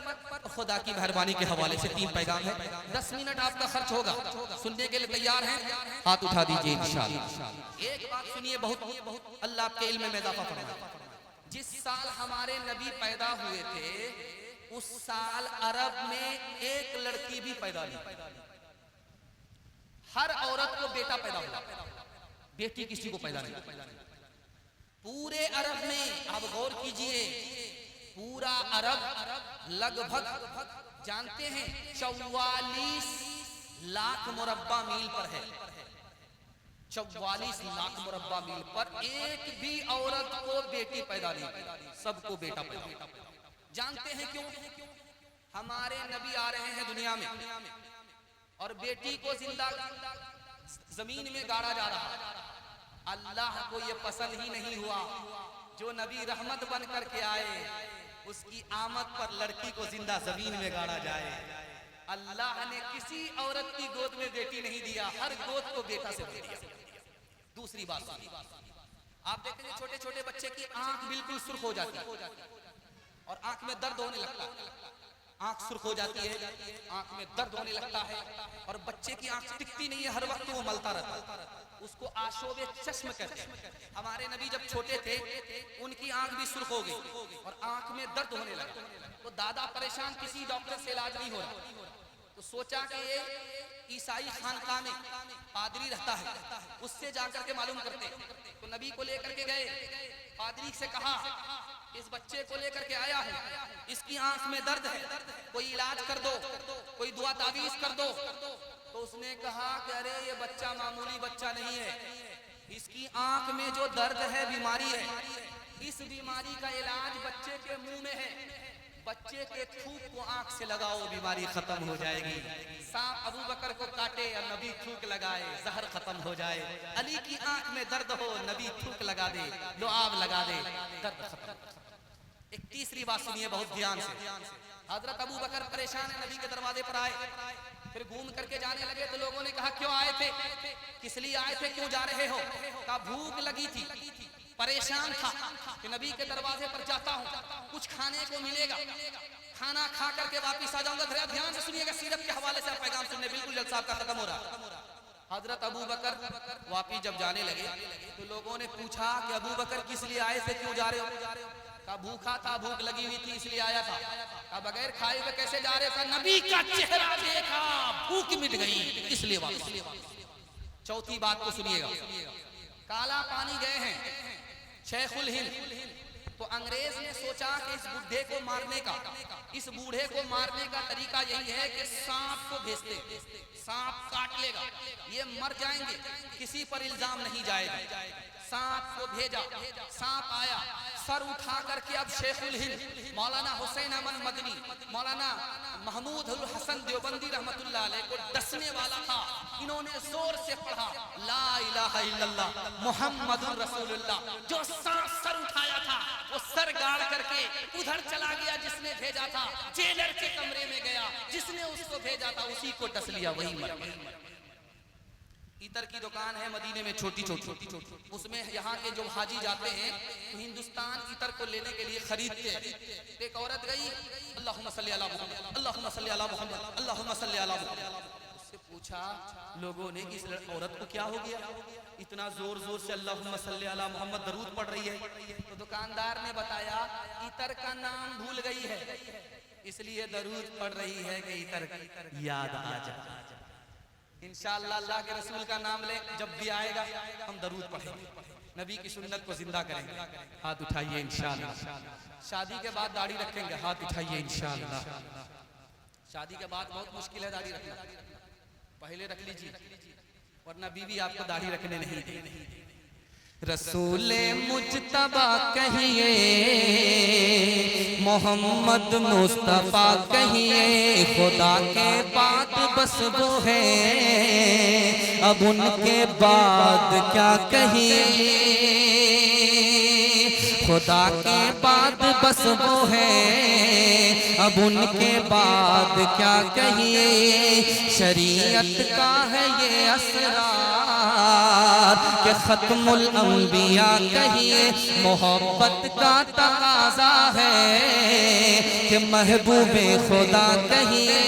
खुदा की मेहरबानी के हवाले से 3 पैगाम है। 10 मिनट आपका खर्च होगा, सुनने के लिए तैयार हैं? हाथ उठा दीजिए इंशाअल्लाह। एक बात सुनिए, बहुत अल्लाह आपके इल्म में इजाफा फरमाए। जिस साल हमारे नबी पैदा हुए थे उस साल अरब में एक लड़की भी पैदा नहीं, हर औरत को बेटा पैदा हुआ, बेटी किसी को पैदा नहीं। पूरे अरब में आप गौर कीजिए, पूरा अरब लगभग जानते हैं 44 लाख मुरब्बा मील पर है। 44 लाख मुरब्बा मील पर एक भी औरत को बेटी पैदा नहीं, सबको बेटा पैदा। जानते हैं क्यों? हमारे नबी आ रहे हैं दुनिया में, और बेटी को जिंदा जमीन में गाड़ा जा रहा। अल्लाह को ये पसंद ही नहीं हुआ, जो नबी रहमत बन करके आए उसकी आमद पर लड़की को जिंदा जमीन में गाड़ा जाए। अल्लाह ने किसी औरत की गोद में बेटी नहीं दिया, हर गोद को बेटा से भर दिया। दूसरी बात, आप देखेंगे छोटे छोटे बच्चे की आंख बिल्कुल सुर्ख हो जाती है और आंख में दर्द होने लगता है, आंख सुर्ख हो जाती है, आंख में दर्द होने लगता है और बच्चे की आंख टिकती नहीं है, हर वक्त वो मलता रहता है, उसको आशोबे चश्म कहते हैं। हमारे नबी जब छोटे थे उनकी आंख भी सुर्ख हो गई और आंख में दर्द होने लगा, तो दादा परेशान, किसी डॉक्टर से इलाज नहीं हो रहा, तो सोचा कि ये ईसाई खानका में पादरी रहता है, उससे जाकर के मालूम करते। तो नबी को लेकर के गए, पादरी से कहा इस बच्चे को लेकर के आया हूँ, इसकी आंख में दर्द है, कोई इलाज कर दो, कोई दुआ तावीज कर दो। तो उसने कहा कि अरे ये बच्चा मामूली बच्चा नहीं है, इसकी आंख में जो दर्द है बीमारी है, इस बीमारी का इलाज बच्चे के मुंह में है, बच्चे के थूक को आंख से लगाओ, बीमारी खत्म हो जाएगी। सांप अबू बकर को काटे और नबी थूक लगाए, जहर खत्म हो जाए। अली की आंख में दर्द हो, नबी थूक लगा दे, लुआब लगा दे, दर्द खत्म। एक तीसरी बात सुनिए बहुत ध्यान से। हजरत अबू बकर परेशान है, नबी के दरवाजे पर आए, फिर घूम करके जाने लगे तो लोगों ने कहा क्यों आए थे, किस लिए आए थे, क्यों जा रहे हो? कहा भूख लगी थी, परेशान था कि नबी के दरवाजे पर जाता हूँ कुछ खाने को मिलेगा, खाना खा करके वापिस आ जाऊंगा। जरा ध्यान से सुनिएगा, सीरत के हवाले से पैगाम सुनने, बिल्कुल जलसा आपका खत्म हो रहा। हजरत अबू बकर वापिस जब जाने लगे तो लोगों ने पूछा कि अबू बकर किस लिए आए थे, क्यों जा रहे हो? कहा भूखा था, भूख लगी हुई थी इसलिए आया था। कहा बगैर खाए हुए कैसे जा रहे थे? नबी का चेहरा देखा, भूख मिट गई, इसलिए वापस। चौथी बात को सुनिएगा, काला पानी गए हैं शेखुल हिंद, तो अंग्रेज ने सोचा कि इस बुढ़े को मारने का, इस बूढ़े को मारने का तरीका यही है कि सांप को भेजते, सांप काट लेगा, ये मर जाएंगे, किसी पर इल्जाम नहीं जाएगा। सांप को भेजा, सांप आया, सर उठा करके अब शेखुल हिंद मौलाना हुसैन अमन मदनी, मौलाना महमूद उल हसन देवबंदी रहमतुल्लाह अलैह को डसने वाला था। इन्होंने जोर से पढ़ा ला इलाहा इल्लल्लाह मुहम्मदुर रसूलुल्लाह। जो सांप सर उठाया था वो सर गाड़ करके उधर चला गया, जिसने भेजा था जेलर के कमरे में गया, जिसने उसको भेजा था उसी को डस लिया, वही मर गया। इतर की दुकान है मदीने में छोटी छोटी, उसमें यहाँ के जो हाजी जाते हैं तो हिंदुस्तान इतर को लेने के लिए खरीदते हैं। एक औरत गई, अल्लाहुम्मा सल्ली अला मुहम्मद, अल्लाहुम्मा सल्ली अला मुहम्मद, अल्लाहुम्मा सल्ली अला मुहम्मद। उससे पूछा लोगों ने कि इस औरत को क्या हो गया, इतना जोर जोर से अल्लाहुम्मा सल्ली अला मुहम्मद दरूद पढ़ रही है। तो दुकानदार ने बताया इतर का नाम भूल गई है, इसलिए दरूद पढ़ रही है कि इतर याद आ जाए। इंशाअल्लाह अल्लाह के रसूल का नाम ले, जब भी आएगा हम दरूद पढ़ेंगे, नबी की सुन्नत को जिंदा करेंगे। हाथ उठाइए इंशाअल्लाह। शादी के बाद दाढ़ी रखेंगे, हाथ उठाइए इंशाअल्लाह। शादी के बाद बहुत मुश्किल है दाढ़ी रखना, पहले रख लीजिए वरना बीवी आपको दाढ़ी रखने नहीं देगी। रसूले मुजतबा कहिए, मोहम्मद मुस्तफा कहिए, खुदा के बाद बस वो है, अब उनके बाद क्या कहिए, खुदा के बाद बस वो है, अब उनके बाद क्या कहिए। शरीयत का है ये असरार के खत्मुल अंबिया कहिए, मोहब्बत का तकाजा है कि महबूबे खुदा कहिए।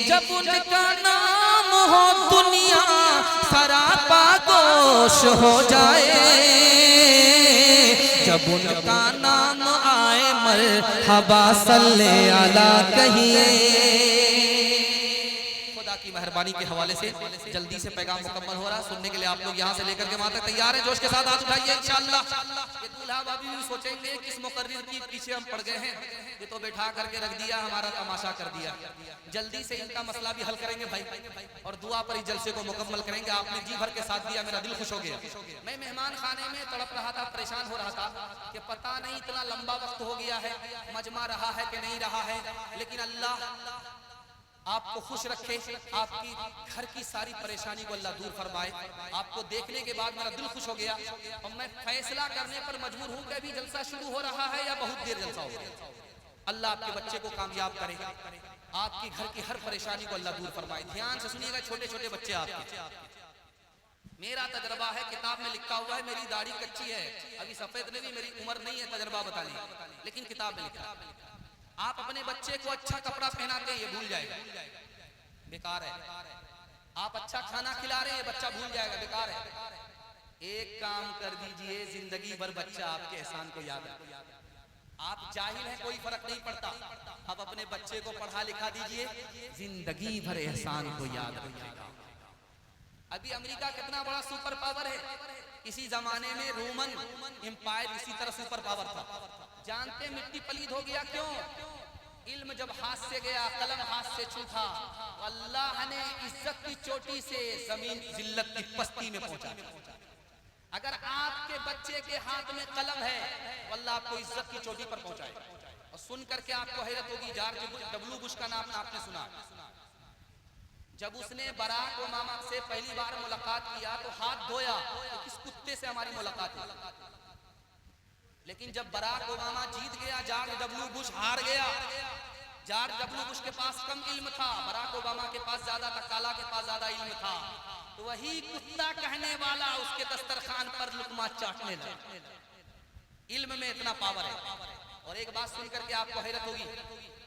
जब उनका नाम हो दुनिया सरापा गोश हो जाए, जब उनका नाम आए मरहबा सल्ले अला कहिए। खुदा की मेहरबानी के हवाले से जल्दी से पैगाम मुकम्मल हो रहा है, सुनने के लिए आप लोग यहाँ से लेकर के वहां तक तैयार हैं? जोश के साथ हाथ उठाइए इंशाअल्लाह। ये दूल्हा भाभी भी सोचेंगे किस मुकर्रिर की पीछे हम पड़ गए हैं, ये तो बैठा करके रख दिया, हमारा तमाशा कर दिया। जल्दी से इनका मसला भी हल करेंगे भाई, और दुआ पर इस जलसे को मुकम्मल करेंगे। आपने जी भर के साथ दिया, मेरा दिल खुश हो गया। मैं मेहमान खाने में तड़प रहा था, परेशान हो रहा था कि पता नहीं इतना लंबा वक्त हो गया है, मजमा रहा है कि नहीं रहा है, लेकिन अल्लाह आपको खुश रखे, आपकी घर की सारी परेशानी को अल्लाह दूर फरमाए। आपको देखने के बाद मेरा दिल खुश हो गया और मैं फैसला करने पर मजबूर हूं कि अभी जलसा शुरू हो रहा है या बहुत देर जलसा होगा। अल्लाह आपके बच्चे को कामयाब करे, आपकी घर की हर परेशानी को अल्लाह दूर फरमाए। ध्यान से सुनिएगा, छोटे छोटे बच्चे आपके, मेरा तजर्बा है, किताब में लिखा हुआ है, मेरी दाढ़ी कच्ची है, अभी सफेद नहीं, मेरी उम्र नहीं है तजर्बा बताने, लेकिन किताब में लिखा है। आप अपने बच्चे को अच्छा कपड़ा पहनाते हैं, ये भूल जाएगा, बेकार है। आप अच्छा खाना खिला रहे हैं, बच्चा भूल जाएगा, बेकार है। एक काम कर दीजिए, जिंदगी भर बच्चा आपके एहसान को याद रखेगा। आप जाहिल हैं, कोई फर्क नहीं पड़ता, आप अपने बच्चे को पढ़ा लिखा दीजिए, जिंदगी भर एहसान को याद रखेगा। अभी अमेरिका कितना बड़ा सुपर पावर है, इसी जमाने में रोमन एम्पायर इसी तरह सुपर पावर था। जानते मिट्टी पलीद हो गया क्यों? इल्म जब हाथ से गया, कलम हाथ से छूटा, अल्लाह ने इज्जत की चोटी से जमीन जिल्लत की पस्ती में पहुंचा। अगर आपके बच्चे के हाथ में कलम है, अल्लाह आपको इज्जत की चोटी पर पहुंचाए। और सुन करके आपको हैरत होगी, जॉर्ज डब्ल्यू बुश का नाम आपने सुना। जब उसने बराक ओबामा से पहली बार मुलाकात किया तो हाथ धोया तो किस कुत्ते से हमारी मुलाकात हुई। लेकिन जब बराक ओबामा जीत गया, जॉर्ज डब्ल्यू बुश हार गया। जॉर्ज डब्ल्यू बुश के पास कम इल्म था, बराक ओबामा के पास ज्यादा था, काला के पास ज्यादा इल्म था। तो वही कुत्ता कहने वाला उसके दस्तरखान पर लुकमा चाटने लगा। इल्म में इतना पावर है। और एक बात सुन करके आपको हैरत होगी,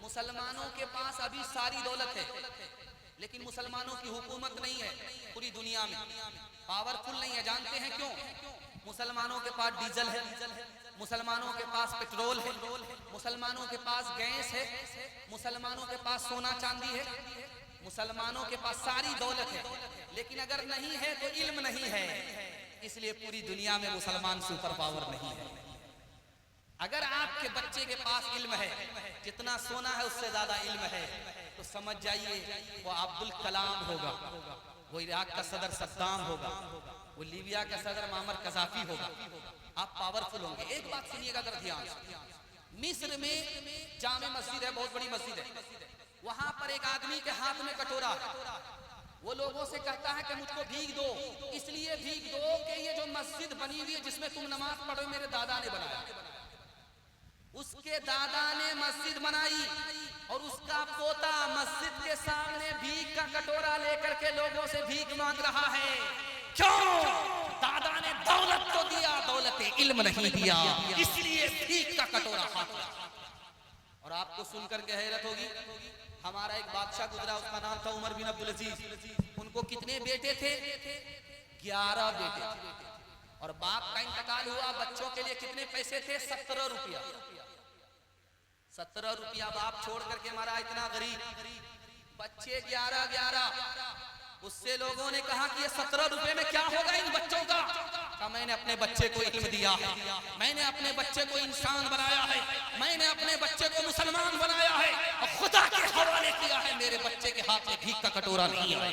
मुसलमानों के पास अभी सारी दौलत है, लेकिन मुसलमानों की हुकूमत नहीं है पूरी दुनिया में, पावरफुल नहीं है। जानते हैं क्यों? मुसलमानों के पास डीजल है, मुसलमानों के पास पेट्रोल है, मुसलमानों के पास गैस है, मुसलमानों के पास सोना चांदी है, मुसलमानों के पास सारी दौलत है, लेकिन अगर नहीं है तो इल्म नहीं है। इसलिए पूरी दुनिया में मुसलमान सुपर पावर नहीं है। अगर आपके बच्चे के पास इल्म है, जितना सोना है उससे ज्यादा इल्म है, तो समझ जाइए वो अब्दुल कलाम होगा, वो इराक का सदर सद्दाम होगा, वो लीबिया का सदर मामर कजाफी होगा। आप पावरफुल होंगे। एक बात सुनिएगा जरा ध्यान से, मिस्र में जामे मस्जिद है, बहुत बड़ी मस्जिद है, वहां पर एक आदमी के हाथ में कटोरा है। वो लोगों से कहता है कि मुझको भीख दो, इसलिए भीख दो कि ये जो मस्जिद बनी हुई है जिसमें तुम नमाज पढ़ो, मेरे दादा ने बनाया। उसके दादा ने मस्जिद बनाई और उसका पोता मस्जिद के सामने भीख का कटोरा लेकर के लोगों से भीख मांग रहा है। क्यों? दादा ने दौलत तो दिया, दौलत इल्म नहीं दिया, इसलिए भीख का कटोरा हाथ में। और आपको सुनकर के हैरत होगी, हमारा एक बादशाह गुजरा, उसका नाम था उमर बिन अब्दुल अजीज। उनको कितने बेटे थे? 11 बेटे थे। और बाप का इंतकाल हुआ, बच्चों के लिए कितने पैसे थे? 17 रुपया। 17 रुपया बाप छोड़ करके मारा, इतना गरीब, बच्चे 11। उससे लोगों ने कहा कि ये 17 रुपए में क्या होगा इन बच्चों का? कहा मैंने अपने बच्चे को इल्म दिया है, मैंने अपने बच्चे को इंसान बनाया है, मैंने अपने बच्चे को मुसलमान बनाया है और खुदा के हवाले किया है। मेरे बच्चे के हाथ में भीख का कटोरा नहीं है।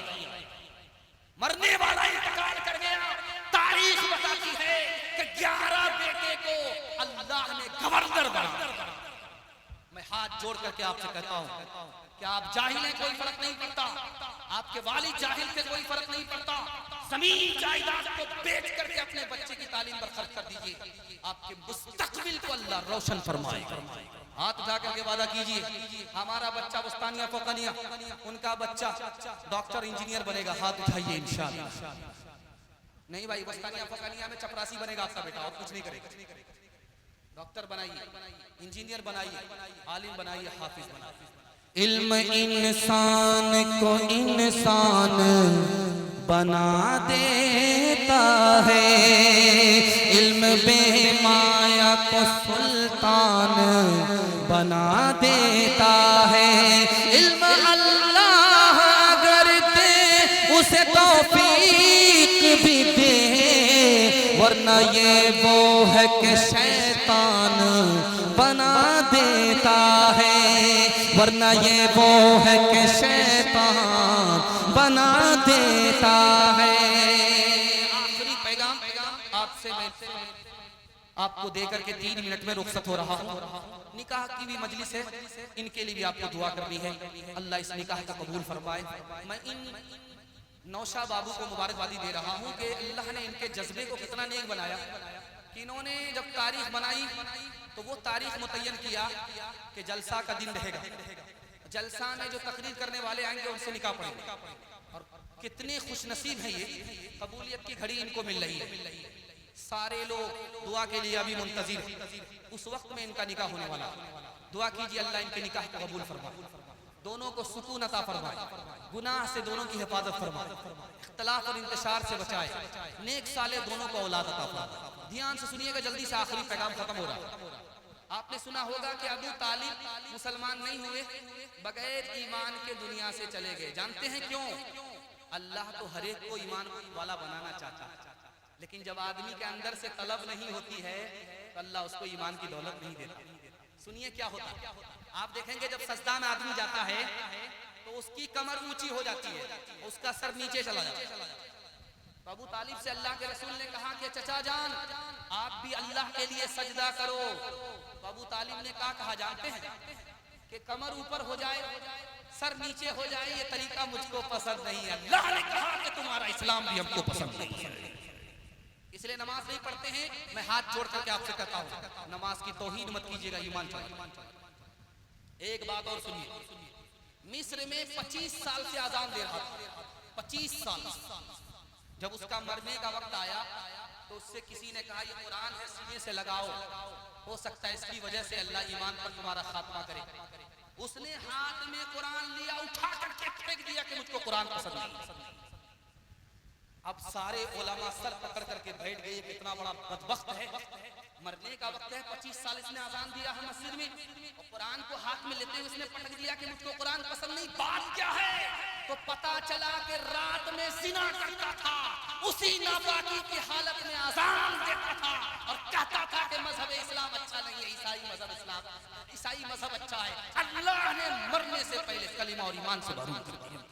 मरने वाला इंतकाल कर गया। तारीख बताती है कि 11 बेटे को अल्लाह ने गवर्नर बनाया। मैं हाथ जोड़ करके आपसे कहता हूं कि आप जाहिल हैं, कोई फर्क नहीं पड़ता, आपके वालिद जाहिल थे, कोई फर्क नहीं पड़ता। जमीन जायदाद को बेच करके अपने बच्चे की तालीम पर खर्च कर दीजिए, आपके मुस्तकबिल को अल्लाह रोशन फरमाएगा। हाथ उठा करके वादा कीजिए, हमारा बच्चा बुस्तानिया फोकानिया, उनका बच्चा डॉक्टर इंजीनियर बनेगा। हाथ उठाइए इंशाअल्लाह। नहीं भाई, बुस्तानिया फोकानिया में चपरासी बनेगा आपका बेटा, और कुछ नहीं करेगा। डॉक्टर बनाइए, इंजीनियर बनाइए, आलिम बनाइए, हाफिज बनाइए। इल्म इंसान को इंसान बना देता है, इल्म बेमाया को सुल्तान बना देता है। इल्म अल्लाह अगर दे उसे तौफीक भी दे, वरना ये वो है कि शैतान बना देता है, वरना ये वो है कि शैतान बना देता है। आखिरी पैगाम आपसे मैं आपको देकर के 3 मिनट में रुखसत हो रहा हूँ। निकाह की भी मजलिस है, इनके लिए भी आपको दुआ करनी है, अल्लाह इस निकाह को कबूल फरमाए। मैं इन नौशाद बाबू को मुबारकबादी दे रहा हूँ कि अल्लाह ने इनके जज्बे को कितना नेक बनाया कि इन्होंने जब तारीख बनाई तो वो तारीख मुतय्यन किया कि जलसा का दिन रहेगा, जलसा में जो तकरीर करने वाले आएंगे उनसे निकाह पढ़ेंगे। और कितने खुशनसीब हैं ये, कबूलियत की घड़ी इनको मिल रही है। सारे लोग दुआ के लिए अभी मुंतजिर, उस वक्त में इनका निकाह होने वाला। दुआ कीजिए अल्लाह इनके निकाह को कबूल फरमाए, दोनों को सुकून अता फरमाए, गुनाह से दोनों की हिफाजत फरमाए, इख्तिलाफ और इंतशार से बचाए, नेक साले दोनों को औलाद अता फरमाए। ध्यान से सुनिएगा, जल्दी से आखिरी पैगाम खत्म हो रहा है। आपने सुना होगा कि अबू तालिब मुसलमान नहीं हुए, बगैर ईमान के दुनिया से चले गए। जानते हैं क्यों? अल्लाह तो हर एक को ईमान वाला बनाना चाहता है, लेकिन जब आदमी के अंदर से तलब नहीं होती है तो अल्लाह उसको ईमान की दौलत नहीं देता। सुनिए क्या होता है, आप देखेंगे जब सजदा में आदमी जाता है तो उसकी कमर ऊंची हो जाती है, उसका सर नीचे चला जाता है। तो अबू तालिब से अल्लाह के रसूल ने कहा कि चचा जान आप भी अल्लाह के लिए सजदा करो। तो अबू तालिब ने कहा जानते हैं कि कमर ऊपर हो जाए सर नीचे हो जाए ये तरीका मुझको पसंद नहीं है। अल्लाह ने कहा कि तुम्हारा इस्लाम भी हमको पसंद नहीं है, इसलिए नमाज नहीं पढ़ते हैं। मैं हाथ जोड़ करके आपसे कहता हूँ नमाज की तौहीन मत कीजिएगा, ईमान चाहिए। एक बात और सुनिए, मिस्र में 25 साल से आजान दे रहा था, 25 साल। जब उसका मरने का वक्त आया तो उससे किसी ने कहा ये कुरान है सीने से लगाओ, हो सकता है इसकी वजह से अल्लाह ईमान पर तुम्हारा खात्मा करे। उसने हाथ में कुरान लिया, उठा करके फेंक दिया कि मुझको कुरान पसंद नहीं। अब सारे उलमा सर पकड़ करके बैठ गए, कितना बड़ा बदबख्त है, मरने का वक्त है, 25 साल इसने आजान दिया है मस्जिद में और कुरान को हाथ में लेते हुए उसने पटक दिया कि मुझको कुरान पसंद नहीं। बात क्या है? तो पता चला कि रात में जिना करता था, उसी नापाकी की हालत में आजान देता था और कहता था कि मजहब इस्लाम अच्छा नहीं है, ईसाई मजहब इस्लाम, ईसाई मजहब अच्छा है। अल्लाह ने मरने से पहले कलिमा और ईमान से भरूर कर दिया।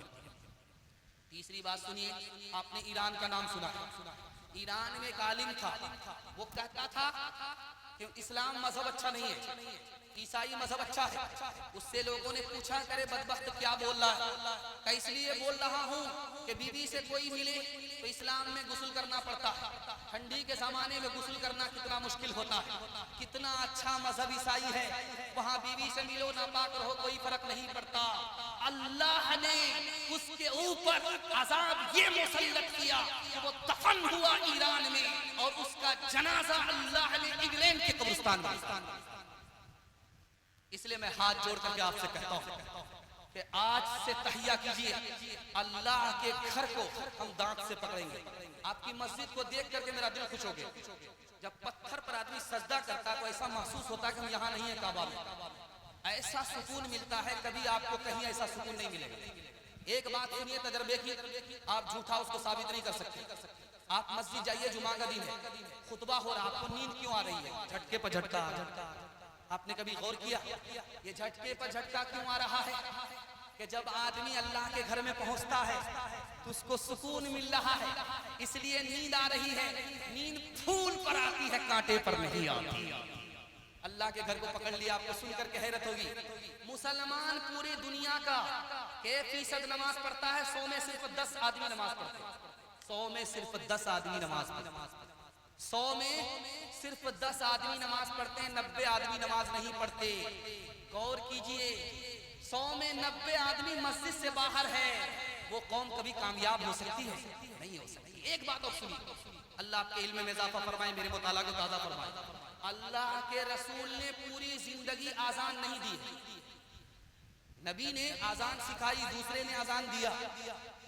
तीसरी बात सुनिए, आपने ईरान का नाम सुना। ईरान में एक आलिम था, वो कहता था कि इस्लाम मजहब अच्छा नहीं है, ईसाई मजहब अच्छा है। उससे लोगों ने पूछा करे बदबख्त क्या बोल रहा है? इसलिए बोल रहा हूँ कि बीवी से कोई मिले तो इस्लाम में गुस्ल करना पड़ता है। ठंडी के जमाने में गुस्ल करना कितना मुश्किल होता है, कितना अच्छा मजहब ईसाई है, वहाँ बीवी से मिलो नापाक रहो कोई फर्क नहीं पड़ता। अल्लाह ने उसके ऊपर अजाब ये मुसल्लत किया कि वो दफन हुआ ईरान में और उसका जनाजा अल्लाह ने इंग्लैंड के कब्रिस्तान में। इसलिए मैं हाथ जोड़ करके आपसे कहता हूँ कि आज से तहिया कीजिए, अल्लाह के घर को हम दांत से पकड़ेंगे। आपकी मस्जिद को देख करके मेरा दिल खुश हो गया। जब पत्थर पर आदमी सजदा करता है तो ऐसा महसूस होता है कि हम यहाँ नहीं है काबा में, ऐसा सुकून मिलता है, कभी आपको कहीं ऐसा सुकून नहीं मिलेगा। एक बात सुनिए, तजर्बे की, आप झूठा उसको साबित नहीं कर सकते। आप मस्जिद जाइए, जुमा का दिन है, खुतबा हो रहा, आपको नींद क्यों आ रही है? झटके पर झटका। आपने कभी गौर किया ये झटके पर झटका क्यों आ रहा है? कि जब आदमी अल्लाह के घर में पहुंचता है तो उसको सुकून मिल रहा है, इसलिए नींद आ रही है। नींद फूल पर आती है, कांटे पर नहीं आती। अल्लाह के घर को पकड़ लिया, आपको सुन करके हैरत होगी। मुसलमान पूरी दुनिया का %1 नमाज पढ़ता है, 100 में सिर्फ 10 आदमी नमाज पढ़ते हैं। 100 में सिर्फ 10 आदमी नमाज पढ़ते हैं। 100 में सिर्फ 10 आदमी नमाज पढ़ते हैं, 90 आदमी नमाज नहीं पढ़ते। गौर कीजिए, 100 में 90 आदमी मस्जिद से बाहर है, वो कौम कभी कामयाब हो सकती है? नहीं हो सकती। एक बात और सुनिए, अल्लाह आपके इल्म में इजाफा फरमाए, मेरे मुताला को ताज़ा फरमाए। अल्लाह के रसूल ने पूरी जिंदगी आजान नहीं दी। नबी ने आजान सिखाई, दूसरे ने आजान दिया,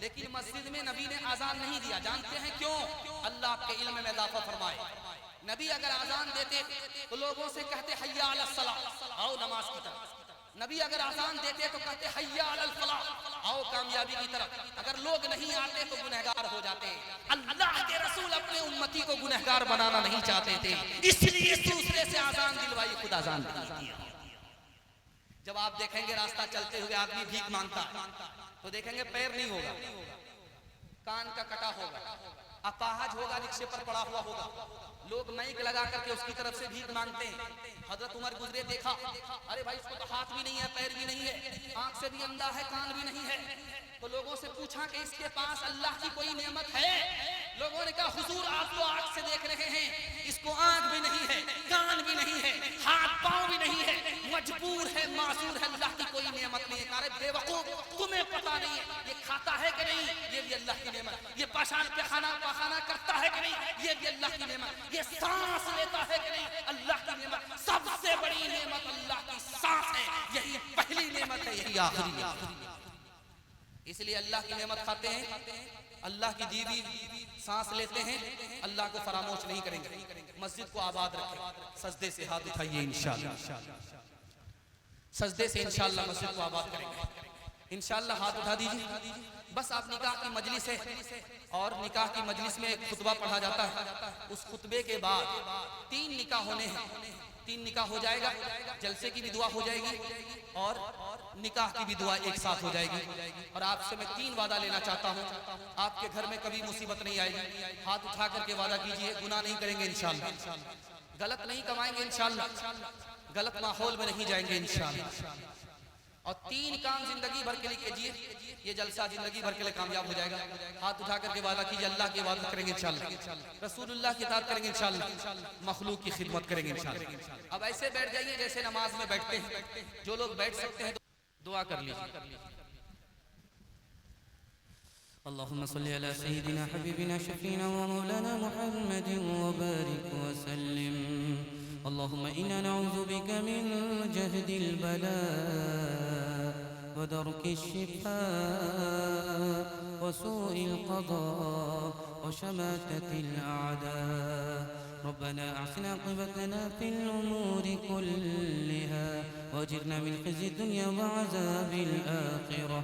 लेकिन मस्जिद में नबी ने आजान नहीं दिया। जानते हैं क्यों? अल्लाह आपके इल्म में इजाफा फरमाए। नबी अगर आजान देते तो लोगों से कहते हय्या अलल सलाह, आओ नमाज की तरफ। नबी अगर आजान देते तो कहते हय्या अलल फलाह, आओ कामयाबी की तरफ। अगर लोग नहीं आते तो गुनहगार हो जाते। अल्लाह के रसूल अपने उम्मती को गुनहगार बनाना नहीं चाहते थे, इसलिए दूसरे से आजान दिलवाई, खुद आजान दिया। जब आप देखेंगे रास्ता चलते हुए आदमी भीख मांगता है तो देखेंगे पैर नहीं होगा, कान का कटा होगा। अपाहज होगा, रिक्शे पर पड़ा हुआ होगा, लोग माइक लगा करके उसकी तरफ से भीख मांगते हैं। हजरत उमर गुजरे, देखा, अरे भाई इसको तो हाथ भी नहीं है, पैर भी नहीं है, आंख से भी अंधा है, कान भी नहीं है। तो लोगों से पूछा कि इसके पास अल्लाह की कोई नेमत है? लोगों ने कहा हुजूर आप तो आंख से देख रहे हैं, इसको आंख भी नहीं है, कान भी नहीं है, हाथ पांव भी नहीं है, मजबूर है, मासूर है, अल्लाह की कोई नेमत नहीं है। अरे बेवकूफ, तुम्हें पता नहीं है ये खाता है कि नहीं, ये भी अल्लाह की नेमत, ये पेशाब पाखाना करता है कि नहीं, ये भी अल्लाह की नेमत, ये सांस लेता है कि नहीं, अल्लाह की नेमत। सबसे बड़ी नेमत अल्लाह की सांस है, यही पहली नेमत है, यही आखिरी नेमत। इसलिए अल्लाह की नेमत खाते हैं, अल्लाह की दी हुई सांस लेते हैं, अल्लाह को फरामोश नहीं करेंगे। मस्जिद को आबाद रखें, सजदे से हाथ उठाइए इंशाअल्लाह, सजदे से इंशाअल्लाह मस्जिद को आबाद करेंगे इंशाअल्लाह। हाथ उठा दीजिए। बस आप निकाह की मजलिस है और निकाह की मजलिस में एक खुतबा पढ़ा जाता है। उस खुतबे के बाद 3 निकाह होने हैं, 3 निकाह हो जाएगा, जलसे की भी दुआ हो जाएगी और निकाह की भी दुआ एक साथ हो जाएगी। और आपसे मैं 3 वादा लेना चाहता हूँ, आपके घर में कभी मुसीबत नहीं आएगी। हाथ उठा करके वादा कीजिए, गुनाह नहीं करेंगे इंशाअल्लाह, गलत नहीं कमाएंगे इंशाअल्लाह, गलत माहौल में नहीं जाएंगे इंशाअल्लाह। और 3 काम जिंदगी भर के लिए कीजिए, ये जलसा जिंदगी भर के लिए कामयाब हो जाएगा। हाथ उठा करके वादा कीजिए, अल्लाह की इबादत करेंगे इंशाअल्लाह, रसूलुल्लाह की इताअत करेंगे इंशाअल्लाह, मखलूक की खिदमत करेंगे इंशाअल्लाह। अब ऐसे बैठ जाइए जैसे नमाज में बैठते हैं, जो लोग बैठ सकते हैं दुआ कर लीजिए। अल्लाहुम्मा सल्ली अला सय्यिदिना हबीबिना शफीना व मौलाना मुहम्मदिन व बारिक व सल्लिम। अल्लाहुम्मा इन्ना नऊज़ु बिका मिन जहदिल बला व दरकिश शिफा व सूइल क़दा व शमाततिल अअदा। रब्बना अहसिन आक़िबतना फिल उमूरि कुल्लिहा वअजिरना मिन ख़िज़्यि दुनिया व अज़ाबिल आख़िरह।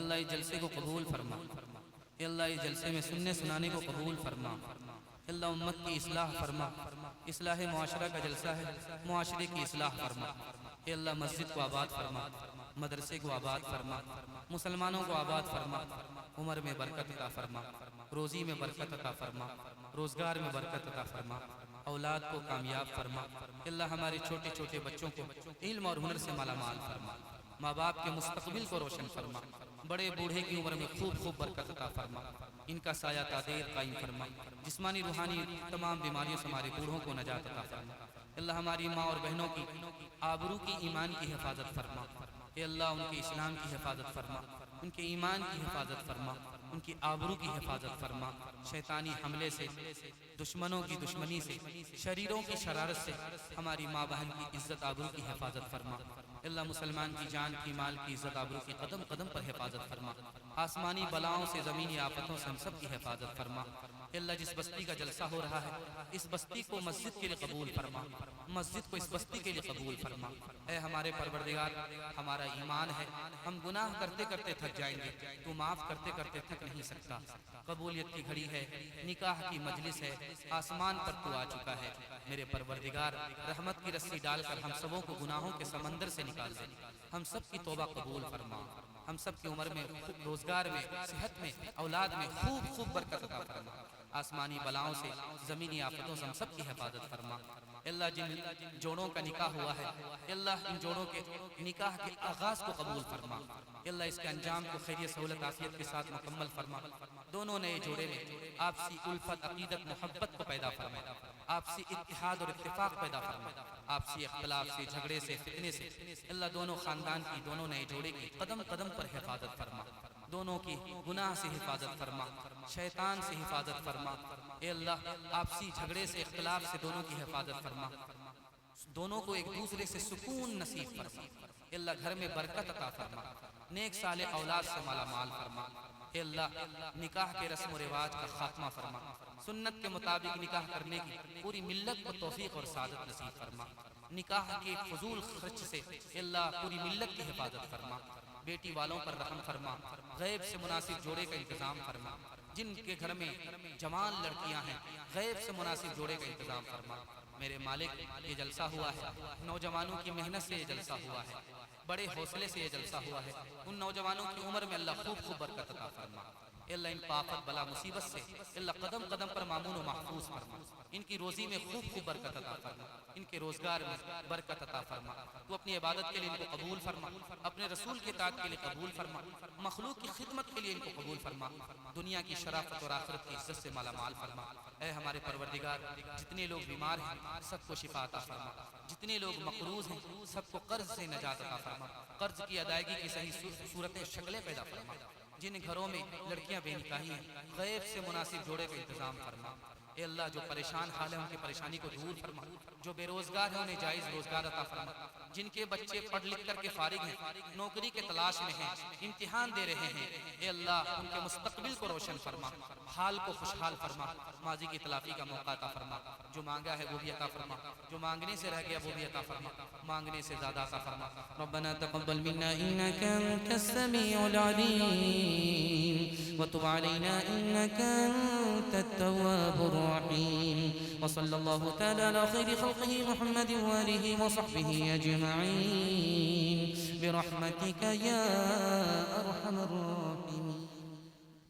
अल्लाह इस जलसे को कबूल फरमा, अल्लाह इस जलसे में सुनने सुनाने को कबूल फरमा, अल्लाह उम्मत की इस्लाह फरमा, इस्लाह मुआशरा का जलसा है, मुआशरे की इस्लाह फरमा। अल्लाह मस्जिद को आबाद फरमा, मदरसे को आबाद फरमा, मुसलमानों को आबाद फरमा, उम्र में बरकत अता फरमा, रोज़ी में बरकत अता फरमा, रोज़गार में बरकत अता फरमा, औलाद को कामयाब फरमा। अल्लाह हमारे छोटे छोटे बच्चों को इल्म और हुनर से मालामाल फरमा, माँ बाप के मुस्तकबिल को रोशन फरमा, बड़े बूढ़े की उम्र में खूब खूब बरकत अता फरमा, इनका साया तादेर कायम फरमा, जिस्मानी रूहानी तमाम बीमारियों से हमारे बूढ़ों को नजात अता फरमा। अल्लाह हमारी माँ और बहनों की आबरू की ईमान की हिफाजत फरमा, अल्लाह उनके इस्लाम की हिफाजत फरमा, उनके ईमान की हिफाजत फरमा, उनकी आबरू की हिफाजत फरमा, शैतानी हमले से, दुश्मनों की दुश्मनी से, शरीरों की शरारत से हमारी माँ बहन की इज्जत आबरू की हिफाजत फरमा। अल्लाह मुसलमान की जान की माल की इज्जत आबरू की कदम कदम पर हिफाजत फरमा, आसमानी बलाओं से ज़मीनी आफतों से हम सब की हिफाजत फरमा। अल्लाह जिस बस्ती का जलसा हो रहा है इस बस्ती को मस्जिद के लिए कबूल फरमा, मस्जिद को इस बस्ती के लिए कबूल फरमा। ऐ हमारे परवरदिगार, हमारा ईमान है, हम गुनाह करते करते थक जाएंगे, तू माफ़ करते करते थक नहीं सकता। कबूलियत की घड़ी है, निकाह की मजलिस है, आसमान पर तू आ चुका है। मेरे परवरदिगार रहमत की रस्सी डालकर हम सबों को गुनाहों के समंदर से निकाल दे, हम सब की तौबा कबूल फरमा, हम सब की उम्र में, रोजगार में, सेहत में, औलाद में खूब खूब बरकत अता फरमा, आसमानी बलाओं से, ज़मीनी आफतों से हम सब की हिफाजत फरमा। अल्लाह जिन जोड़ों का निकाह हुआ है, अल्लाह इन जोड़ों के निकाह के आगाज़ को कबूल फरमा, अल्लाह इसके अंजाम को खैरियत सहूलत आफियत के साथ मुकम्मल फरमा। दोनों नए जोड़े में आपसी उल्फत, अकीदत, मोहब्बत को पैदा फरमा, आपसी इत्तिहाद और इत्तिफाक पैदा फरमा, आपसी इख्तलाफ से, झगड़े से, फितने से अल्लाह दोनों ख़ानदान की, दोनों नए जोड़े की कदम कदम पर हिफाजत फरमा, दोनों की गुनाह से हिफाजत फरमा, शैतान से हिफाजत फरमा। ए अल्लाह आपसी झगड़े से, इख्तलाफ से दोनों की हिफाजत फरमा, दोनों को एक दूसरे से सुकून नसीब फरमा। अल्लाह घर में बरकत अता फरमा, नेक साले औलाद से माला माल फरमा। अल्लाह निकाह के रस्म व रिवाज का खात्मा फरमा, सुन्नत के मुताबिक निकाह करने की पूरी मिल्लत को तौफीक और सादत नसीब फरमा। निकाह के फजूल खर्च से अल्लाह पूरी मिल्लत की हिफाजत फरमा, बेटी वालों पर रहम फरमा, गैब से मुनासिब जोड़े का इंतजाम फरमा। जिनके घर में जवान लड़कियां हैं, गैब से मुनासिब जोड़े का इंतजाम फरमा। मेरे मालिक, ये जलसा हुआ है नौजवानों की मेहनत से, ये जलसा हुआ है बड़े हौसले से, ये जलसा हुआ है। उन नौजवानों की उम्र में अल्लाह खूब खूब बरकत अता फरमा। अल्लाह इन आफत बला मुसीबत से अल्लाह कदम कदम पर मामून व महफूज फरमा। इनकी रोजी में खूब खूब बरकत अता फरमा, इनके रोजगार में बरकत अता फरमा। तो अपनी इबादत के लिए इनको कबूल फरमा, अपने रसूल के ताक़ के लिए कबूल फरमा, मखलूक की खिदमत के लिए इनको कबूल फरमा, दुनिया की शराफत और आखिरत की इज्जत से माला माल फरमा। ऐ हमारे परवरदिगार, जितने लोग बीमार हैं सबको शिफा अता फरमा, जितने लोग मकरूज हैं सबको कर्ज से नजात अता फरमा, कर्ज की अदायगी की सही सूरतें शक्लें पैदा फरमा। जिन घरों में लड़कियां बेनिकाही हैं, गैब से मुनासिब जोड़े का इंतजाम फरमा। ए अल्लाह, जो परेशान हाल है उनकी परेशानी को दूर फरमा, जो बेरोजगार है उन्हें जायज़ रोजगार अता फरमा, जिनके बच्चे पढ़ लिख करके फारिग हैं, नौकरी के तलाश में हैं, इम्तिहान दे रहे हैं, ए अल्लाह उनके मुस्तकबिल को रोशन फरमा, हाल को खुशहाल फरमा, माजी की तलाफी का मौका अता फरमा। जो मांगा है वो भी अता फरमा, जो मांगने से रह गया वो भी अता फरमा, मांगने से ज़्यादा अता फरमा। रब्बना तक़ब्बल मिन्ना इन्नका अंतस समीउल अलीम व तुब अलैना इन्नका अंतत तव्वाबुर रहीम। व सल्लल्लाहु तआला अला खैरि खल्क़िही मुहम्मदिन व आलिहि व सहबिही अजमईन बिरहमतिका या अरहमर